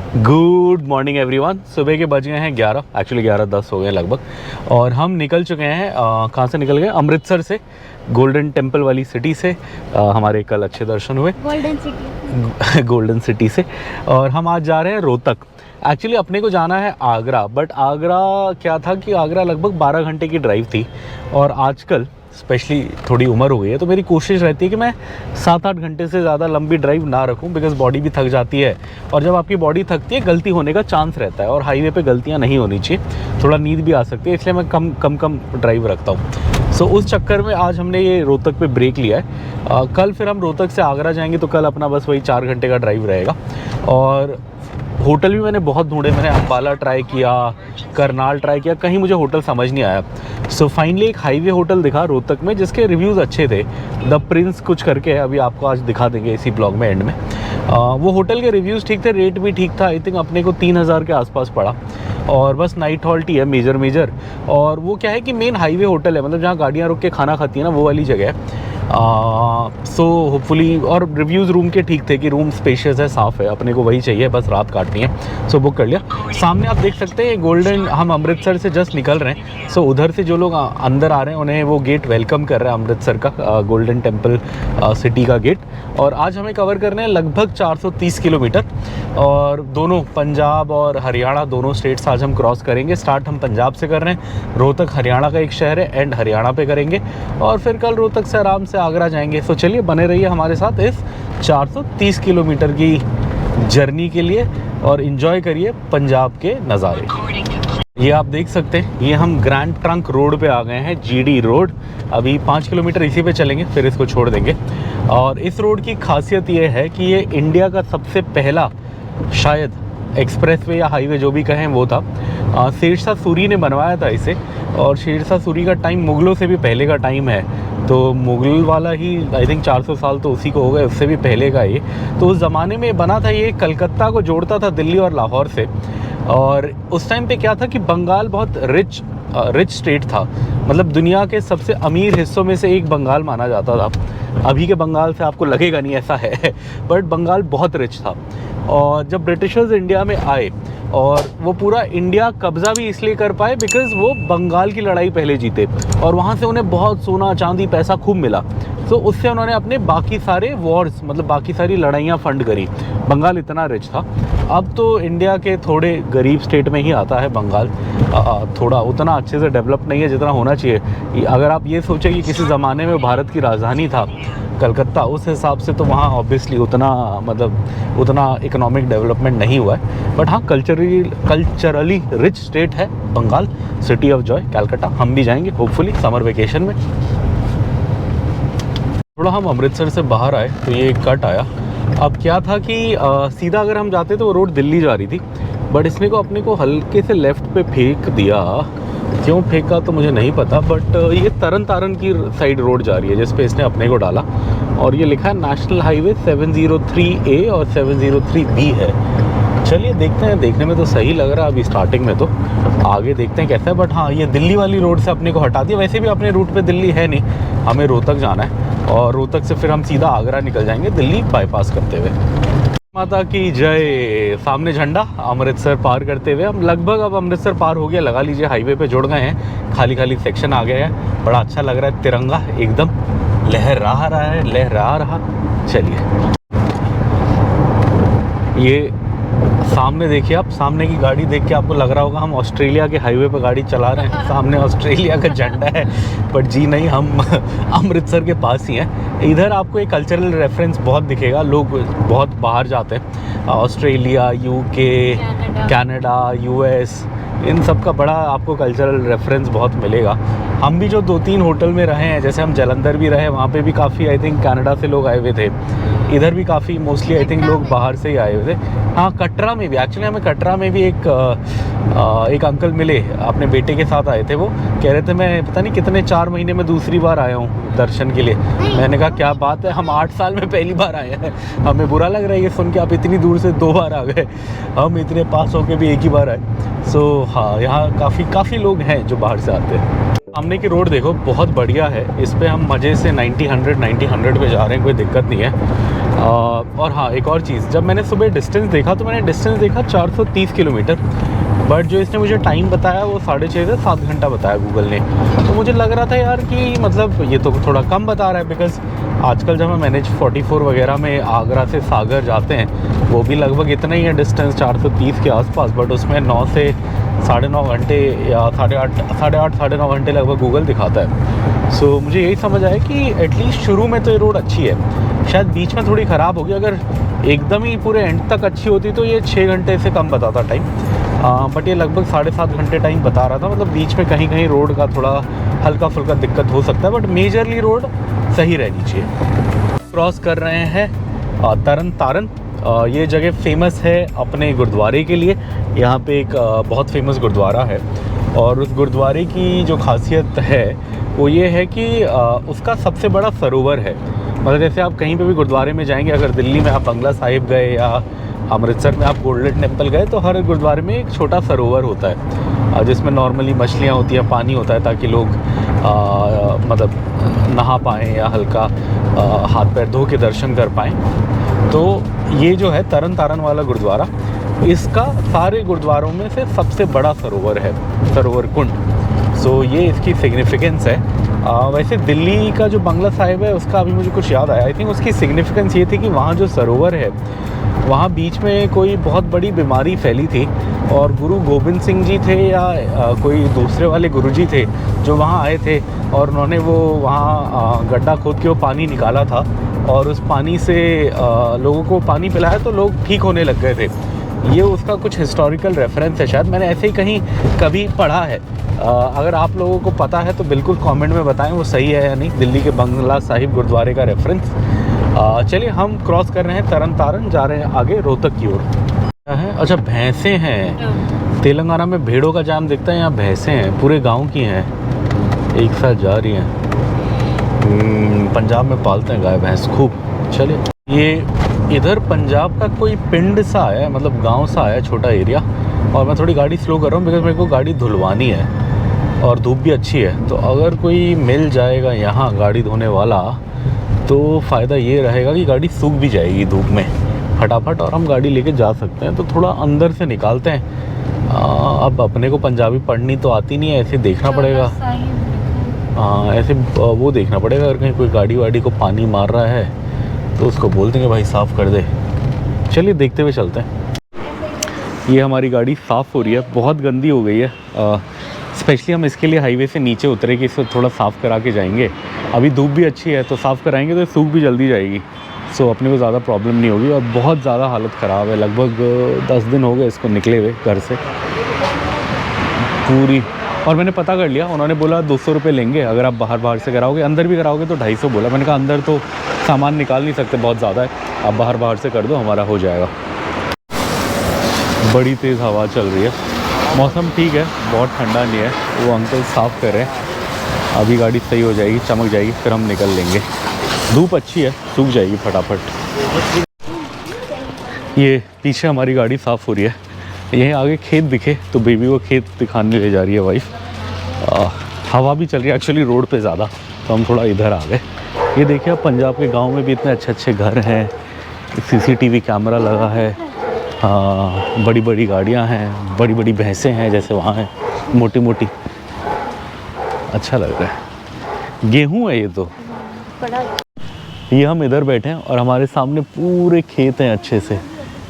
Good morning everyone. सुबह के बज गए हैं 11, एक्चुअली 11:10 हो गए लगभग। और हम निकल चुके हैं कहाँ से निकल गए? अमृतसर से, गोल्डन टेम्पल वाली सिटी से। हमारे कल अच्छे दर्शन हुए गोल्डन सिटी गोल्डन सिटी से। और हम आज जा रहे हैं रोहतक। एक्चुअली अपने को जाना है आगरा, बट आगरा क्या था कि आगरा लगभग 12 घंटे की ड्राइव थी। और आजकल स्पेशली थोड़ी उम्र हो गई है तो मेरी कोशिश रहती है कि मैं 7-8 घंटे से ज़्यादा लंबी ड्राइव ना रखूं, बिकॉज़ बॉडी भी थक जाती है। और जब आपकी बॉडी थकती है गलती होने का चांस रहता है, और हाईवे पे गलतियां नहीं होनी चाहिए, थोड़ा नींद भी आ सकती है, इसलिए मैं कम ड्राइव रखता हूँ। सो उस चक्कर में आज हमने ये रोहतक पे ब्रेक लिया है। कल फिर हम रोहतक से आगरा जाएंगे, तो कल अपना बस वही 4 घंटे का ड्राइव रहेगा। और होटल भी मैंने बहुत ढूंढे, मैंने अम्बाला ट्राई किया, करनाल ट्राई किया, कहीं मुझे होटल समझ नहीं आया। सो फाइनली एक हाईवे होटल दिखा रोहतक में जिसके रिव्यूज़ अच्छे थे, द प्रिंस कुछ करके है, अभी आपको आज दिखा देंगे इसी ब्लॉग में एंड में। वो होटल के रिव्यूज़ ठीक थे, रेट भी ठीक था। आई थिंक अपने को 3000 के आसपास पड़ा, और बस नाइट हॉल्ट ही है मेजर। और वो क्या है कि मेन हाईवे होटल है, मतलब जहाँ गाड़ियाँ रुक के खाना खाती है ना, वो वाली जगह है। सो होपफुली, और रिव्यूज़ रूम के ठीक थे कि रूम स्पेशियस है, साफ़ है, अपने को वही चाहिए, बस रात काटनी है। सो बुक कर लिया। सामने आप देख सकते हैं गोल्डन, हम अमृतसर से जस्ट निकल रहे हैं। सो उधर से जो लोग अंदर आ रहे हैं उन्हें वो गेट वेलकम कर रहा है, अमृतसर का गोल्डन टेम्पल सिटी का गेट। और आज हमें कवर करने हैं लगभग 430 किलोमीटर, और दोनों पंजाब और हरियाणा दोनों स्टेट्स आज हम क्रॉस करेंगे। स्टार्ट हम पंजाब से कर रहे हैं, रोहतक हरियाणा का एक शहर है, एंड हरियाणा पे करेंगे, और फिर कल रोहतक से आराम से आगरा जाएंगे। तो चलिए बने रहिए हमारे साथ इस 430 किलोमीटर की जर्नी के लिए, और इन्जॉय करिए पंजाब के नज़ारे। ये आप देख सकते हैं, ये हम ग्रैंड ट्रंक रोड पे आ गए हैं, जीडी रोड। अभी 5 किलोमीटर इसी पे चलेंगे, फिर इसको छोड़ देंगे। और इस रोड की खासियत ये है कि ये इंडिया का सबसे पहला शायद एक्सप्रेसवे या हाईवे जो भी कहें वो था। शेरशाह सूरी ने बनवाया था इसे, और शेरशाह सूरी का टाइम मुग़लों से भी पहले का टाइम है, तो मुग़ल वाला ही आई थिंक 400 साल तो उसी को हो गए, उससे भी पहले का ये। तो उस ज़माने में बना था ये, कलकत्ता को जोड़ता था दिल्ली और लाहौर से। और उस टाइम पे क्या था कि बंगाल बहुत रिच स्टेट था, मतलब दुनिया के सबसे अमीर हिस्सों में से एक बंगाल माना जाता था। अभी के बंगाल से आपको लगेगा नहीं ऐसा है, बट बंगाल बहुत रिच था। और जब ब्रिटिशर्स इंडिया में आए, और वो पूरा इंडिया कब्ज़ा भी इसलिए कर पाए बिकॉज़ वो बंगाल की लड़ाई पहले जीते, और वहाँ से उन्हें बहुत सोना चांदी पैसा खूब मिला। तो उससे उन्होंने अपने बाकी सारे वॉर्स, मतलब बाकी सारी लड़ाइयाँ फंड करी। बंगाल इतना रिच था। अब तो इंडिया के थोड़े गरीब स्टेट में ही आता है बंगाल, थोड़ा उतना अच्छे से डेवलप नहीं है जितना होना चाहिए। अगर आप ये सोचें कि किसी ज़माने में भारत की राजधानी था कलकत्ता, उस हिसाब से तो वहाँ ऑब्वियसली उतना इकोनॉमिक डेवलपमेंट नहीं हुआ है। बट हाँ, कल्चरली रिच स्टेट है Bengal, city of joy Calcutta. हम भी जाएंगे होपफुली समर वेकेशन में। थोड़ा हम अमृतसर से बाहर आए तो ये एक कट आया। अब क्या था कि सीधा अगर हम जाते तो वो रोड दिल्ली जा रही थी, बट इसने को अपने को हल्के से लेफ़्ट पे फेंक दिया। क्यों फेंका तो मुझे नहीं पता, बट ये तरन तारण की साइड रोड जा रही है जिस पे इसने अपने को डाला, और ये लिखा है नेशनल हाईवे 703A और 703B है। चलिए देखते हैं, देखने में तो सही लग रहा है अभी स्टार्टिंग में, तो आगे देखते हैं कैसा है। बट हाँ, ये दिल्ली वाली रोड से अपने को हटा दिया। वैसे भी अपने रूट पे दिल्ली है नहीं, हमें रोहतक जाना है, और रोहतक से फिर हम सीधा आगरा निकल जाएंगे दिल्ली बाईपास करते हुए। माता की जय। सामने झंडा, अमृतसर पार करते हुए हम लगभग, अब अमृतसर पार हो गया, लगा लीजिए हाईवे पे जुड़ गए हैं। खाली सेक्शन आ गया है, बड़ा अच्छा लग रहा है, तिरंगा एकदम लहरा रहा। चलिए, ये सामने देखिए आप, सामने की गाड़ी देख के आपको लग रहा होगा हम ऑस्ट्रेलिया के हाईवे पर गाड़ी चला रहे हैं। सामने ऑस्ट्रेलिया का झंडा है, बट जी नहीं, हम अमृतसर के पास ही हैं। इधर आपको एक कल्चरल रेफरेंस बहुत दिखेगा, लोग बहुत बाहर जाते हैं, ऑस्ट्रेलिया, यूके, कनाडा, यूएस, इन सब का बड़ा आपको कल्चरल रेफरेंस बहुत मिलेगा। हम भी जो 2-3 होटल में रहे हैं, जैसे हम जालंधर भी रहे, वहाँ पे भी काफ़ी आई थिंक कनाडा से लोग आए हुए थे। इधर भी काफ़ी मोस्टली आई थिंक लोग बाहर से ही आए हुए थे। हाँ, कटरा में भी, एक्चुअली हमें कटरा में भी एक अंकल मिले, अपने बेटे के साथ आए थे। वो कह रहे थे मैं पता नहीं कितने 4 महीने में दूसरी बार आया हूँ दर्शन के लिए। मैंने कहा क्या बात है, हम 8 साल में पहली बार आए हैं। हमें बुरा लग रहा है ये सुन के, आप इतनी दूर से 2 बार आ गए, हम इतने पास होके भी एक ही बार आए। सो हाँ, यहाँ काफ़ी लोग हैं जो बाहर से आते हैं। सामने की रोड देखो, बहुत बढ़िया है, इस पे हम मज़े से 90-100 पे जा रहे हैं, कोई दिक्कत नहीं है। और हाँ, एक और चीज़, जब मैंने सुबह डिस्टेंस देखा तो मैंने डिस्टेंस देखा 430 किलोमीटर, बट जो इसने मुझे टाइम बताया वो 6.5 से 7 घंटा बताया गूगल ने। तो मुझे लग रहा था यार कि मतलब ये तो थोड़ा कम बता रहा है, बिकॉज़ आजकल जब हम NH44 वगैरह में आगरा से सागर जाते हैं वो भी लगभग इतना ही है डिस्टेंस, 430 के आसपास, बट उसमें 9 से 9.5 घंटे या 8.5 घंटे लगभग गूगल दिखाता है। सो मुझे यही समझ आया कि एटलीस्ट शुरू में तो ये रोड अच्छी है, शायद बीच में थोड़ी ख़राब होगी। अगर एकदम ही पूरे एंड तक अच्छी होती तो ये 6 घंटे से कम बताता टाइम, बट ये लगभग 7.5 घंटे टाइम बता रहा था। मतलब बीच में कहीं कहीं रोड का थोड़ा हल्का फुल्का दिक्कत हो सकता है, बट मेजरली रोड सही रहनी चाहिए। क्रॉस कर रहे हैं तरन तारण। ये जगह फेमस है अपने गुरुद्वारे के लिए। यहाँ पे एक बहुत फेमस गुरुद्वारा है, और उस गुरुद्वारे की जो खासियत है वो ये है कि उसका सबसे बड़ा सरोवर है। मतलब जैसे आप कहीं पे भी गुरुद्वारे में जाएंगे, अगर दिल्ली में आप बंगला साहिब गए या अमृतसर में आप गोल्डन टेम्पल गए, तो हर गुरुद्वारे में एक छोटा सरोवर होता है जिसमें नॉर्मली मछलियाँ होती हैं, पानी होता है, ताकि लोग मतलब नहा पाएँ या हल्का हाथ पैर धो के दर्शन कर पाएँ। तो ये जो है तरन तारण वाला गुरुद्वारा, इसका सारे गुरुद्वारों में से सबसे बड़ा सरोवर है, सरोवर कुंड। सो ये इसकी सिग्निफिकेंस है। वैसे दिल्ली का जो बंगला साहिब है उसका अभी मुझे कुछ याद आया। आई थिंक उसकी सिग्निफिकेंस ये थी कि वहाँ जो सरोवर है वहाँ बीच में कोई बहुत बड़ी बीमारी फैली थी, और गुरु गोबिंद सिंह जी थे या कोई दूसरे वाले गुरुजी थे जो वहाँ आए थे, और उन्होंने वो वहाँ गड्ढा खोद के वो पानी निकाला था, और उस पानी से लोगों को पानी पिलाया तो लोग ठीक होने लग गए थे। ये उसका कुछ हिस्टोरिकल रेफरेंस है, शायद मैंने ऐसे ही कहीं कभी पढ़ा है। अगर आप लोगों को पता है तो बिल्कुल कमेंट में बताएं वो सही है या नहीं, दिल्ली के बंगला साहिब गुरुद्वारे का रेफरेंस। चलिए हम क्रॉस कर रहे हैं तरन तारण, जा रहे हैं आगे रोहतक की ओर। अच्छा, भैंसें हैं। तेलंगाना में भेड़ों का जाम दिखता है, यहाँ भैंसें हैं, पूरे गांव की हैं, एक साथ जा रही हैं। पंजाब में पालते हैं गाय भैंस खूब। चलिए, ये इधर पंजाब का कोई पिंड सा है, मतलब गांव सा है, छोटा एरिया। और मैं थोड़ी गाड़ी स्लो कर रहा हूँ बिकॉज मेरे को गाड़ी धुलवानी है और धूप भी अच्छी है। तो अगर कोई मिल जाएगा यहाँ गाड़ी धोने वाला तो फ़ायदा ये रहेगा कि गाड़ी सूख भी जाएगी धूप में फटाफट, और हम गाड़ी लेके जा सकते हैं। तो थोड़ा अंदर से निकालते हैं। अब अपने को पंजाबी पढ़नी तो आती नहीं है, ऐसे देखना पड़ेगा। ऐसे वो देखना पड़ेगा, अगर कहीं कोई गाड़ी वाड़ी को पानी मार रहा है तो उसको बोल देंगे भाई साफ़ कर दे। चलिए देखते हुए चलते हैं। ये हमारी गाड़ी साफ़ हो रही है, बहुत गंदी हो गई है। स्पेशली हम इसके लिए हाईवे से नीचे उतरे कि इसको थोड़ा साफ़ करा के जाएंगे। अभी धूप भी अच्छी है तो साफ़ कराएंगे तो सूख भी जल्दी जाएगी। सो अपने को ज़्यादा प्रॉब्लम नहीं होगी। और बहुत ज़्यादा हालत ख़राब है, लगभग 10 दिन हो गए इसको निकले हुए घर से पूरी। और मैंने पता कर लिया, उन्होंने बोला 200 रुपये लेंगे अगर आप बाहर से कराओगे, अंदर भी कराओगे तो 250 बोला। मैंने कहा अंदर तो सामान निकाल नहीं सकते, बहुत ज़्यादा है, आप बाहर से कर दो, हमारा हो जाएगा। बड़ी तेज़ हवा चल रही है, मौसम ठीक है, बहुत ठंडा नहीं है। वो अंकल साफ़ कर रहे हैं, अभी गाड़ी सही हो जाएगी, चमक जाएगी, फिर हम निकल लेंगे। धूप अच्छी है, सूख जाएगी फटाफट। ये पीछे हमारी गाड़ी साफ़ हो रही है, यहीं आगे खेत दिखे तो बेबी को खेत दिखाने ले जा रही है वाइफ। हवा भी चल रही है एक्चुअली रोड पे ज़्यादा, तो हम थोड़ा इधर आ गए। ये देखिए, अब पंजाब के गांव में भी इतने अच्छे अच्छे घर हैं, CCTV कैमरा लगा है, बड़ी बड़ी गाड़ियां हैं, बड़ी बड़ी भैंसें हैं जैसे वहाँ हैं, मोटी मोटी। अच्छा लग रहा है। गेहूँ है ये तो। ये हम इधर बैठे हैं और हमारे सामने पूरे खेत हैं अच्छे से।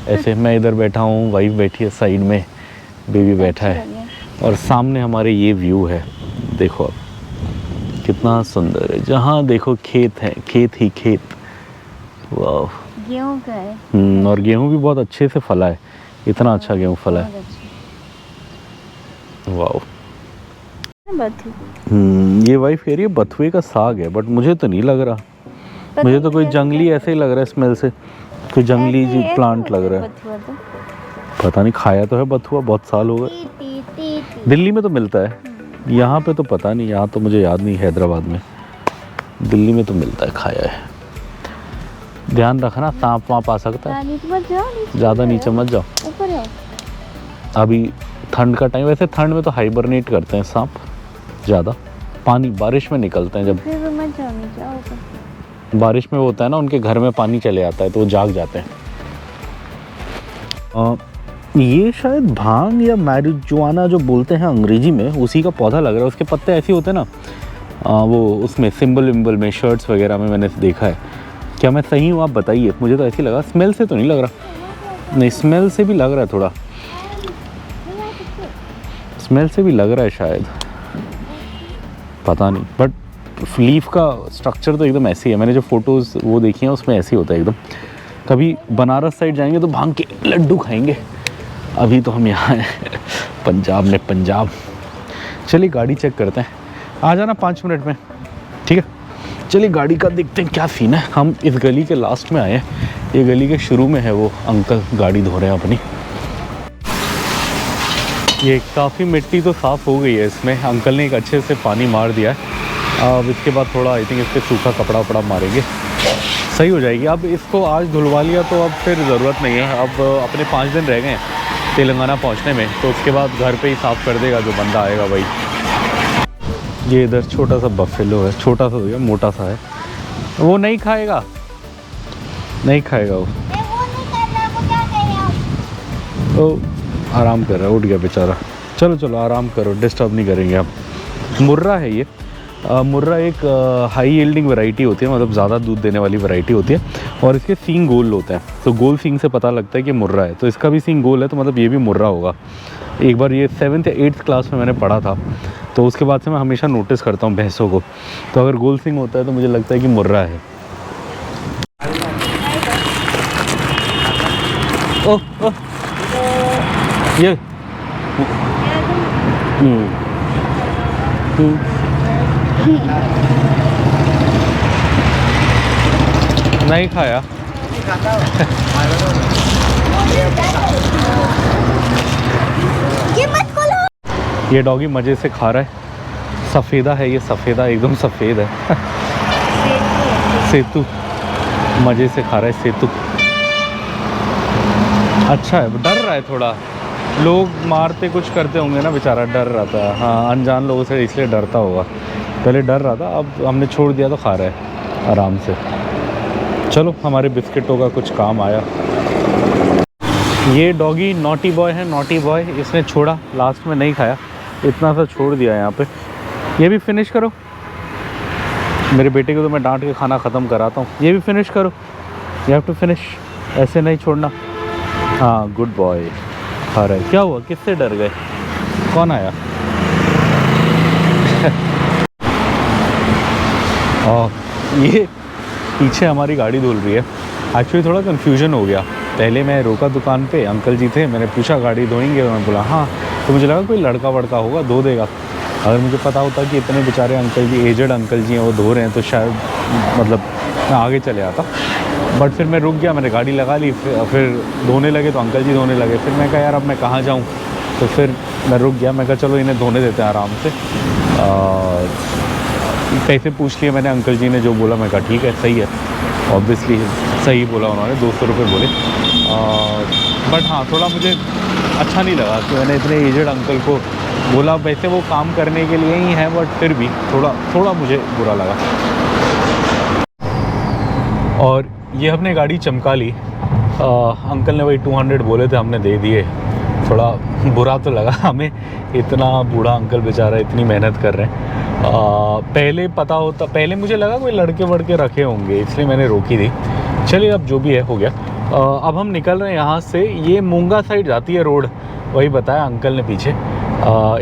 ऐसे मैं इधर बैठा हूँ, वाइफ बैठी है साइड में, बेबी बैठा है, और सामने हमारे ये व्यू है। देखो अब कितना सुंदर है, जहाँ देखो खेत है, खेत ही खेत। वाह, गेहूं का है। और गेहूं भी बहुत अच्छे से फला है, इतना अच्छा गेहूं फला है। वाह। ये वाइफ कह रही है बथुए का साग है, बट मुझे तो नहीं लग रहा, मुझे तो कोई जंगली ऐसे ही लग रहा है, स्मेल से कोई जंगली जी प्लांट लग रहा है। पता नहीं, खाया तो है बथुआ, बहुत साल हो गए। दिल्ली में तो मिलता है, यहाँ पे तो पता नहीं, यहाँ तो मुझे याद नहीं, हैदराबाद में, दिल्ली में तो मिलता है, खाया है। ध्यान रखना, सांप वाप आ सकता है, ज़्यादा नीचे मत जाओ, ऊपर आओ। अभी ठंड का टाइम, वैसे ठंड में तो हाइबरनेट करते हैं सांप ज़्यादा, पानी बारिश में निकलते हैं जब। फिर मत जाओ नीचे, आओ ऊपर। बारिश में वो होता है ना, उनके घर में पानी चले आता है तो वो जाग जाते हैं। ये शायद भांग या मैरिजुआना जो बोलते हैं अंग्रेजी में, उसी का पौधा लग रहा है। उसके पत्ते ऐसे होते हैं ना, वो उसमें सिंबल विम्बल में, शर्ट्स वगैरह में मैंने देखा है। क्या मैं सही हूँ, आप बताइए। मुझे तो ऐसे ही लगा, स्मेल से तो नहीं लग रहा। नहीं, स्मेल से भी लग रहा है, थोड़ा स्मेल से भी लग रहा है शायद, पता नहीं। बट लीफ का स्ट्रक्चर तो एकदम ऐसे ही है। मैंने जो फ़ोटोज़ वो देखी हैं उसमें ऐसे ही होता है एकदम। कभी बनारस साइड जाएंगे तो भांग के लड्डू खाएंगे। अभी तो हम यहाँ हैं पंजाब में, पंजाब। चलिए गाड़ी चेक करते हैं, आ जाना 5 मिनट में, ठीक है। चलिए गाड़ी का देखते हैं क्या सीन है। हम इस गली के लास्ट में आए हैं, ये गली के शुरू में है वो अंकल गाड़ी धो रहे हैं अपनी। ये काफ़ी मिट्टी तो साफ़ हो गई है इसमें, अंकल ने एक अच्छे से पानी मार दिया है। अब इसके बाद थोड़ा आई थिंक इस पर सूखा कपड़ा वपड़ा मारेंगे, सही हो जाएगी। अब इसको आज धुलवा लिया तो अब फिर ज़रूरत नहीं है। अब अपने 5 दिन रह गए हैं तेलंगाना पहुंचने में, तो उसके बाद घर पे ही साफ़ कर देगा जो बंदा आएगा भाई। ये इधर छोटा सा बफेलो है, छोटा सा हो गया, मोटा सा है। वो नहीं खाएगा, नहीं खाएगा वो तो आराम कर रहा है, उठ गया बेचारा। चलो चलो आराम करो, डिस्टर्ब नहीं करेंगे आप। मुर्रा है ये। मुर्रा एक हाई यील्डिंग वैरायटी होती है, मतलब ज़्यादा दूध देने वाली वैरायटी होती है, और इसके सींग गोल होते हैं। तो गोल सींग से पता लगता है कि मुर्रा है, तो इसका भी सींग गोल है, तो मतलब ये भी मुर्रा होगा। एक बार ये 7th या 8th क्लास में मैंने पढ़ा था, तो उसके बाद से मैं हमेशा नोटिस करता हूँ भैंसों को, तो अगर गोल सींग होता है तो मुझे लगता है कि मुर्रा है। ओह ओह ये नहीं खाया। ये डॉगी मज़े से खा रहा है। सफ़ेदा है ये, सफ़ेदा एकदम सफ़ेद है। सेतु मज़े से खा रहा है, सेतु अच्छा है। डर रहा है थोड़ा, लोग मारते कुछ करते होंगे ना, बेचारा डर रहा था। हाँ, अनजान लोगों से इसलिए डरता होगा। पहले डर रहा था, अब हमने छोड़ दिया तो खा रहा है आराम से। चलो हमारे बिस्किटों का कुछ काम आया। ये डॉगी नॉटी बॉय है, नॉटी बॉय। इसने छोड़ा, लास्ट में नहीं खाया, इतना सा छोड़ दिया यहाँ पे। ये भी फिनिश करो। मेरे बेटे को तो मैं डांट के खाना ख़त्म कराता हूँ। ये भी फिनिश करो, यू हैव टू फिनिश, ऐसे नहीं छोड़ना। हाँ गुड बॉय, खा रहा है। क्या हुआ, किससे डर गए, कौन आया? ये पीछे हमारी गाड़ी धुल रही है। एक्चुअली थोड़ा कन्फ्यूजन हो गया। पहले मैं रोका दुकान पे, अंकल जी थे, मैंने पूछा गाड़ी धोएंगे, उन्होंने बोला हाँ। तो मुझे लगा कोई लड़का वड़का होगा, धो देगा। अगर मुझे पता होता कि इतने बेचारे अंकल जी, एजड अंकल जी हैं, वो धो रहे हैं, तो शायद मतलब मैं आगे चले आता। बट फिर मैं रुक गया, मैंने गाड़ी लगा ली, फिर धोने लगे तो अंकल जी धोने लगे। फिर मैं कहा यार अब मैं कहाँ जाऊँ, तो फिर मैं रुक गया। मैं कहा चलो इन्हें धोने देते हैं आराम से। पैसे पूछ लिए मैंने, अंकल जी ने जो बोला मैं कहा ठीक है, सही है। ऑब्वियसली सही बोला उन्होंने, 200 रुपये बोले। बट हाँ, थोड़ा मुझे अच्छा नहीं लगा कि मैंने इतने एजड अंकल को बोला। वैसे वो काम करने के लिए ही है, बट फिर भी थोड़ा मुझे बुरा लगा। और ये हमने गाड़ी चमका ली। अंकल ने वही 200 बोले थे, हमने दे दिए। थोड़ा बुरा तो लगा हमें, इतना बूढ़ा अंकल बेचारा इतनी मेहनत कर रहे हैं। पहले पता होता, पहले मुझे लगा कोई लड़के वड़के रखे होंगे, इसलिए मैंने रोकी थी। चलिए अब जो भी है हो गया। अब हम निकल रहे हैं यहाँ से। ये मूंगा साइड जाती है रोड, वही बताया अंकल ने पीछे।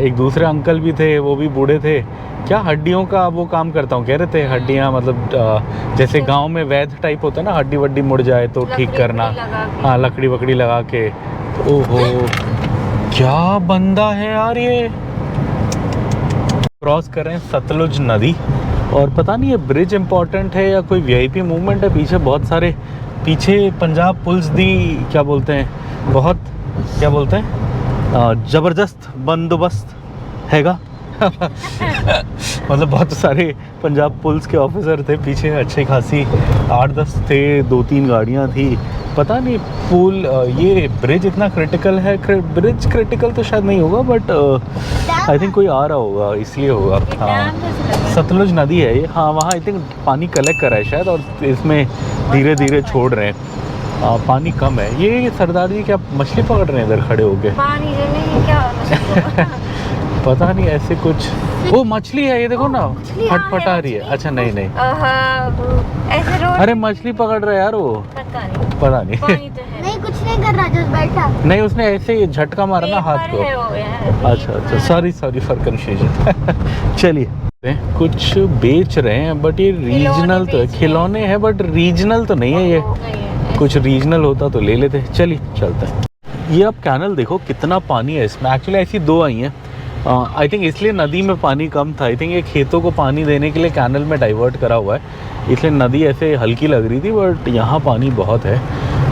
एक दूसरे अंकल भी थे, वो भी बूढ़े थे। क्या हड्डियों का वो काम करता हूँ कह रहे थे, हड्डियाँ मतलब जैसे गांव में वैद्य टाइप होता है ना, हड्डी वड्डी मुड़ जाए तो ठीक करना। हाँ, लकड़ी वकड़ी लगा के। ओहो क्या बंदा है यार ये। क्रॉस कर रहे हैं सतलुज नदी, और पता नहीं ये ब्रिज इम्पोर्टेंट है या कोई वीआईपी मूवमेंट है। पीछे बहुत सारे, पीछे पंजाब पुलिस दी क्या बोलते हैं, बहुत क्या बोलते हैं, ज़बरदस्त बंदोबस्त हैगा। मतलब बहुत सारे पंजाब पुलिस के ऑफिसर थे पीछे, अच्छे खासी 8-10 थे, 2-3 गाड़ियाँ थी। पता नहीं पुल ये ब्रिज इतना क्रिटिकल है, ब्रिज क्रिटिकल तो शायद नहीं होगा, बट आई थिंक कोई आ रहा होगा इसलिए होगा। हाँ सतलुज नदी है ये। हाँ वहाँ आई थिंक पानी कलेक्ट करा है शायद, और इसमें धीरे धीरे छोड़ रहे हैं। पानी कम है। ये सरदार जी क्या मछली पकड़ रहे हैं इधर खड़े होके? पानी में क्या पता नहीं ऐसे कुछ। वो मछली है ये देखो ना, फटफटा रही है। अच्छा नहीं नहीं, ऐसे रोड। अरे मछली पकड़ रहा है यार वो, पता नहीं। पानी तो है। नहीं कुछ नहीं कर रहा, जो बैठा। नहीं उसने ऐसे ही झटका मारा ना हाथ को। अच्छा अच्छा, सॉरी फॉर कंफ्यूजन। चलिए कुछ बेच रहे हैं, बट ये रीजनल तो है, खिलौने हैं बट रीजनल तो नहीं है ये। कुछ रीजनल होता तो ले लेते। चलिए चलते हैं। ये आप कैनल देखो कितना पानी है इसमें। एक्चुअली ऐसी दो आई हैं, आई थिंक इसलिए नदी में पानी कम था। आई थिंक ये खेतों को पानी देने के लिए कैनल में डाइवर्ट करा हुआ है, इसलिए नदी ऐसे हल्की लग रही थी, बट यहाँ पानी बहुत है।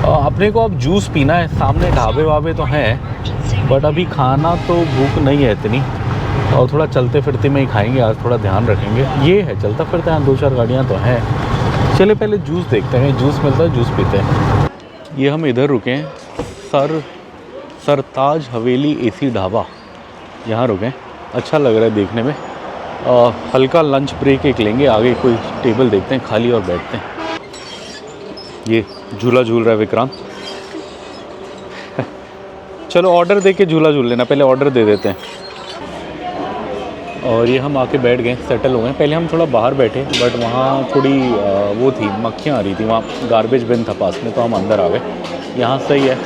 अपने को अब जूस पीना है, सामने ढाबे वाबे तो हैं, बट अभी खाना तो भूख नहीं है इतनी, और थोड़ा चलते फिरते में ही खाएंगे आज, थोड़ा ध्यान रखेंगे। ये है चलता फिरते हैं, 2-4 गाड़ियाँ तो हैं। चलिए पहले जूस देखते हैं, जूस मिलता है जूस पीते हैं। ये हम इधर रुके हैं, सरताज हवेली एसी ढाबा, यहाँ रुके। अच्छा लग रहा है देखने में। हल्का लंच ब्रेक एक लेंगे, आगे कोई टेबल देखते हैं खाली और बैठते हैं। ये झूला झूल रहा है विक्रांत। चलो ऑर्डर दे के झूला झूल लेना, पहले ऑर्डर दे देते हैं। और ये हम आके बैठ गए, सेटल हो गए। पहले हम थोड़ा बाहर बैठे, बट वहाँ थोड़ी वो थी, मक्खियाँ आ रही थी, वहाँ गार्बेज बिन था पास में, तो हम अंदर आ गए। यहाँ सही है,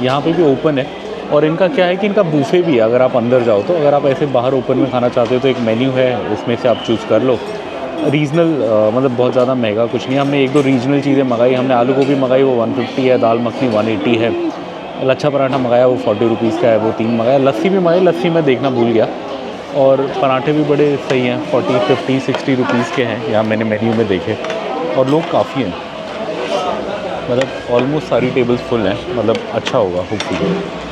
यहाँ पे भी ओपन है। और इनका क्या है कि इनका बूफे भी है, अगर आप अंदर जाओ तो। अगर आप ऐसे बाहर ओपन में खाना चाहते हो तो एक मेन्यू है, उसमें से आप चूज़ कर लो। रीजनल मतलब बहुत ज़्यादा महंगा कुछ नहीं। हमने 1-2 रीजनल चीज़ें मंगाई। हमने आलू गोभी मंगाई, वो 150 है। दाल मखनी 180 है। लच्छा पराठा मंगाया, वो 40 रुपीज़ का है, वो 3 मंगाया। लस्सी भी मंगाई, लस्सी मैं देखना भूल गया। और पराठे भी बड़े सही हैं, 40, 50, 60 रुपीज़ के हैं, यहाँ मैंने मेन्यू में देखे। और लोग काफ़ी हैं, मतलब ऑलमोस्ट सारी टेबल्स फुल हैं, मतलब अच्छा होगा होपफुली।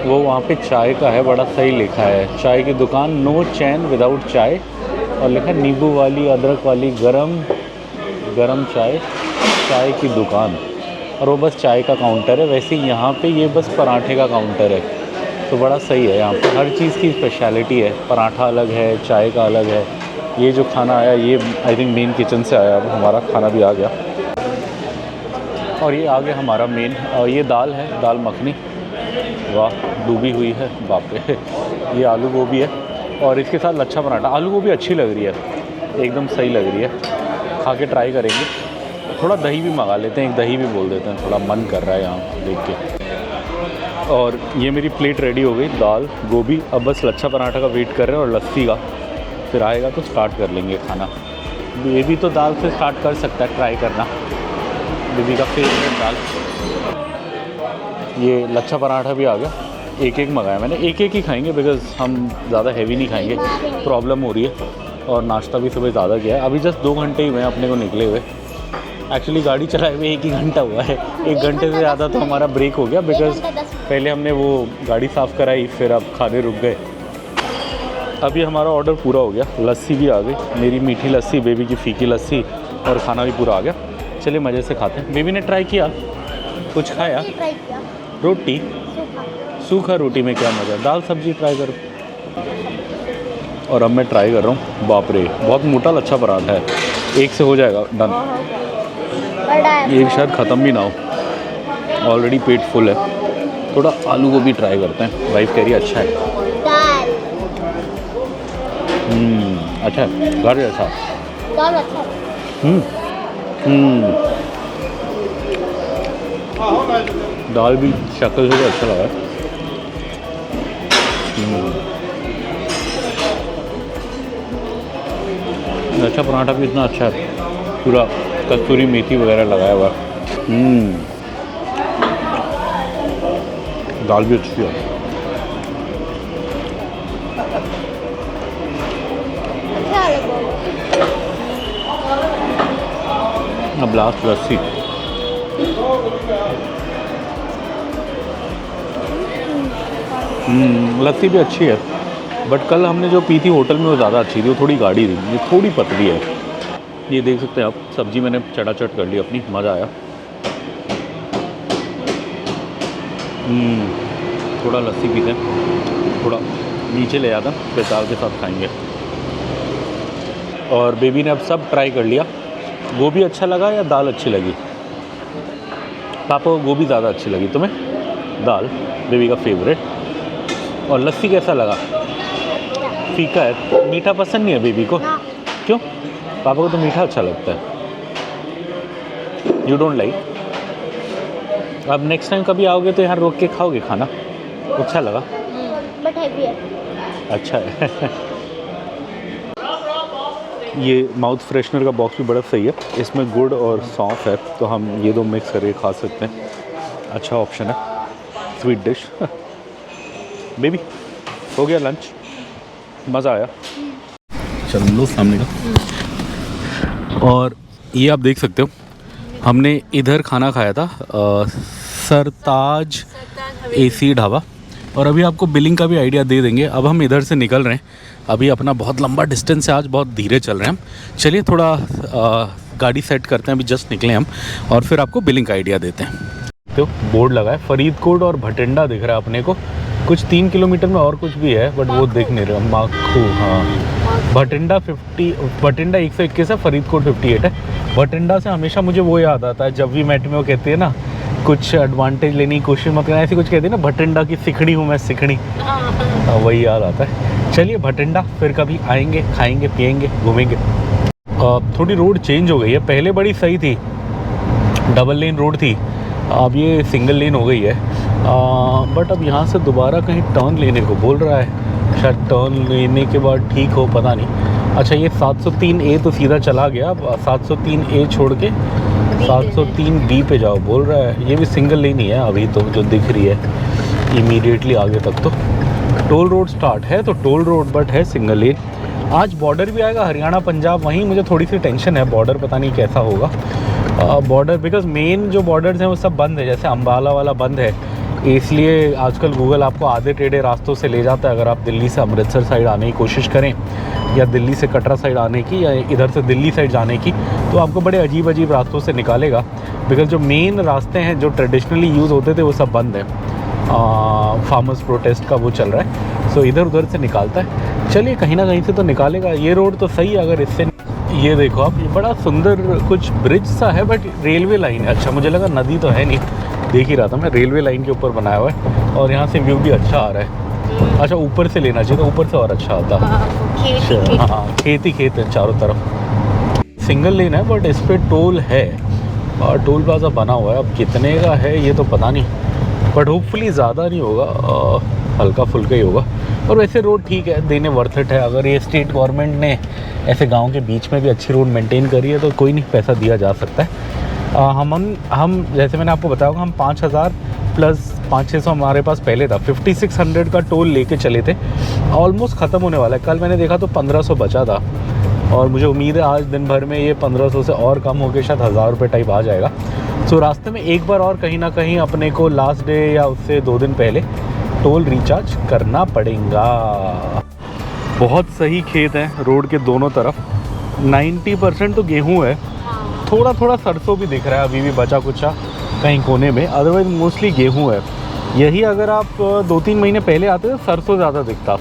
वो वहाँ पे चाय का है, बड़ा सही लिखा है, चाय की दुकान, नो चैन विदाउट चाय, और लिखा है नींबू वाली, अदरक वाली, गरम चाय की दुकान। और वो बस चाय का काउंटर है। वैसे यहाँ पे ये बस पराठे का काउंटर है, तो बड़ा सही है। यहाँ पे हर चीज़ की स्पेशलिटी है, पराठा अलग है, चाय का अलग है। ये जो खाना आया ये आई थिंक मेन किचन से आया, अब हमारा खाना भी आ गया। और ये आ गया हमारा मेन, ये दाल है, दाल मखनी, वाह डूबी हुई है, बाप रे। ये आलू गोभी है, और इसके साथ लच्छा पराठा। आलू गोभी अच्छी लग रही है, एकदम सही लग रही है, खा के ट्राई करेंगे। थोड़ा दही भी मंगा लेते हैं, एक दही भी बोल देते हैं, थोड़ा मन कर रहा है यहाँ देख के। और ये मेरी प्लेट रेडी हो गई, दाल गोभी। अब बस लच्छा पराठा का वेट कर रहे हैं और लस्सी का, फिर आएगा तो स्टार्ट कर लेंगे खाना। बेबी तो दाल से स्टार्ट कर सकता है, ट्राई करना, बेबी का फेवरेट दाल। ये लच्छा पराठा भी आ गया, एक मंगाया मैंने, एक ही खाएंगे, बिकॉज़ हम ज़्यादा हैवी नहीं खाएंगे, प्रॉब्लम हो रही है। और नाश्ता भी सुबह ज़्यादा किया है। अभी जस्ट 2 घंटे ही हुए अपने को निकले हुए। एक्चुअली गाड़ी चलाए हुए 1 ही घंटा हुआ है, 1 घंटे से ज़्यादा तो हमारा ब्रेक हो गया, बिकॉज़ पहले हमने वो गाड़ी साफ़ कराई, फिर अब खाने रुक गए। अभी हमारा ऑर्डर पूरा हो गया, लस्सी भी आ गई, मेरी मीठी लस्सी, बेबी की फीकी लस्सी, और खाना भी पूरा आ गया। चलिए मज़े से खाते हैं। बेबी ने ट्राई किया, कुछ खाया, रोटी, सूखा रोटी में क्या मज़ा है, दाल सब्जी ट्राई करो। और अब मैं ट्राई कर रहा हूँ, बाप रे बहुत मोटा लच्छा पराठा है, एक से हो जाएगा डन, ये शायद ख़त्म भी ना हो, ऑलरेडी पेट फुल है। थोड़ा आलू को भी ट्राई करते हैं, वाइफ कह रही है अच्छा है। अच्छा है, गाड़ी अच्छा, दाल भी शक्ल से तो अच्छा लगा है। अच्छा पराठा भी इतना अच्छा है, पूरा कस्तूरी मेथी वगैरह लगाया हुआ है। दाल भी अच्छी है। अब लास्ट लस्सी, लस्सी भी अच्छी है, बट कल हमने जो पी थी होटल में वो ज़्यादा अच्छी थी, वो थोड़ी गाढ़ी थी, ये थोड़ी पतली है। ये देख सकते हैं आप, सब्ज़ी मैंने चटाचट कर ली अपनी, मज़ा आया। थोड़ा लस्सी पीते हैं, थोड़ा नीचे ले जाता, फिर दाल के साथ खाएंगे। और बेबी ने अब सब ट्राई कर लिया। गोभी अच्छा लगा या दाल अच्छी लगी? पापा को गोभी ज़्यादा अच्छी लगी, तुम्हें दाल, बेबी का फेवरेट। और लस्सी कैसा लगा? फीका है, मीठा पसंद नहीं है बेबी को? क्यों? पापा को तो मीठा अच्छा लगता है। You don't like? अब नेक्स्ट टाइम कभी आओगे तो यहाँ रोक के खाओगे खाना? अच्छा लगा? बट हैवी है। अच्छा है। ये माउथ फ्रेशनर का बॉक्स भी बड़ा सही है, इसमें गुड़ और सौंफ है, तो हम ये दो मिक्स करके खा सकते हैं। अच्छा ऑप्शन है, स्वीट डिश। बेबी हो गया लंच, मज़ा आया। चलो सामने का। और ये आप देख सकते हो, हमने इधर खाना खाया था, सरताज AC ढाबा। और अभी आपको बिलिंग का भी आइडिया दे देंगे। अब हम इधर से निकल रहे हैं, अभी अपना बहुत लंबा डिस्टेंस है, आज बहुत धीरे चल रहे हैं हम। चलिए थोड़ा गाड़ी सेट करते हैं, अभी जस्ट निकले हम, और फिर आपको बिलिंग का आइडिया देते हैं। तो बोर्ड लगा है, फरीदकोट और भटिंडा दिख रहा है अपने को। कुछ 3 किलोमीटर में और कुछ भी है, बट वो दिख नहीं रहा। माखू, हाँ, भटिंडा 121 है, फरीदकोट 58 है। भटिंडा से हमेशा मुझे वो याद आता है, जब भी मैट में वो कहते हैं ना कुछ एडवांटेज लेने की कोशिश मत करना, ऐसी कुछ कहते हैं ना, भटिंडा की सिखड़ी हूँ मैं, सिखड़ी, वही याद आता है। चलिए भटिंडा, फिर कभी आएंगे, खाएंगे, पिएंगे, घूमेंगे। थोड़ी रोड चेंज हो गई है, पहले बड़ी सही थी, डबल लेन रोड थी, अब ये सिंगल लेन हो गई है। बट अब यहाँ से दोबारा कहीं टर्न लेने को बोल रहा है, शायद टर्न लेने के बाद ठीक हो, पता नहीं। अच्छा, ये 703A तो सीधा चला गया, अब 703A छोड़ के 703B पे जाओ बोल रहा है। ये भी सिंगल लेन ही है अभी तो, जो दिख रही है इमीडिएटली आगे तक। तो टोल रोड स्टार्ट है, तो टोल रोड बट है सिंगल लेन। आज बॉर्डर भी आएगा, हरियाणा पंजाब, वहीं मुझे थोड़ी सी टेंशन है, बॉर्डर पता नहीं कैसा होगा। बॉर्डर बिकॉज मेन जो बॉर्डर्स हैं वो सब बंद है, जैसे अम्बाला वाला बंद है, इसलिए आजकल गूगल आपको आधे टेढ़े रास्तों से ले जाता है। अगर आप दिल्ली से अमृतसर साइड आने की कोशिश करें, या दिल्ली से कटरा साइड आने की, या इधर से दिल्ली साइड जाने की, तो आपको बड़े अजीब अजीब रास्तों से निकालेगा, बिकॉज जो मेन रास्ते हैं जो ट्रेडिशनली यूज़ होते थे वो सब बंद है। फार्मर्स प्रोटेस्ट का वो चल रहा है, सो इधर उधर से निकालता है। चलिए कहीं ना कहीं से तो निकालेगा। ये रोड तो सही है, अगर इससे, ये देखो आप, ये बड़ा सुंदर कुछ ब्रिज सा है, बट रेलवे लाइन है। अच्छा, मुझे लगा नदी तो है नहीं, देख ही रहा था मैं, रेलवे लाइन के ऊपर बनाया हुआ है, और यहाँ से व्यू भी अच्छा आ रहा है। अच्छा, ऊपर से लेना चाहिए, तो ऊपर से और अच्छा आता। हाँ, खेत ही खेत है चारों तरफ। सिंगल लेन है, बट इस पर टोल है, और टोल प्लाजा बना हुआ है। अब कितने का है ये तो पता नहीं, बट होपफुली ज़्यादा नहीं होगा, हल्का फुल्का ही होगा। और वैसे रोड ठीक है, देने वर्थ इट है। अगर ये स्टेट गवर्नमेंट ने ऐसे गांव के बीच में भी अच्छी रोड मेंटेन करी है, तो कोई नहीं, पैसा दिया जा सकता है। हम जैसे मैंने आपको बताया, हम 5000 प्लस 500-600 हमारे पास पहले था, 5600 का टोल लेके चले थे, ऑलमोस्ट ख़त्म होने वाला है। कल मैंने देखा तो 1500 बचा था, और मुझे उम्मीद है आज दिन भर में ये 1500 से और कम होकर शायद 1000 रुपये टाइप आ जाएगा। सो रास्ते में एक बार और कहीं ना कहीं अपने को लास्ट डे या उससे 2 दिन पहले टोल रिचार्ज करना पड़ेगा। बहुत सही खेत हैं रोड के दोनों तरफ, 90% तो गेहूँ है, थोड़ा थोड़ा सरसों भी दिख रहा है अभी भी बचा कुचा कहीं कोने में, अदरवाइज मोस्टली गेहूँ है। यही अगर आप 2-3 महीने पहले आते तो सरसों ज़्यादा दिखता,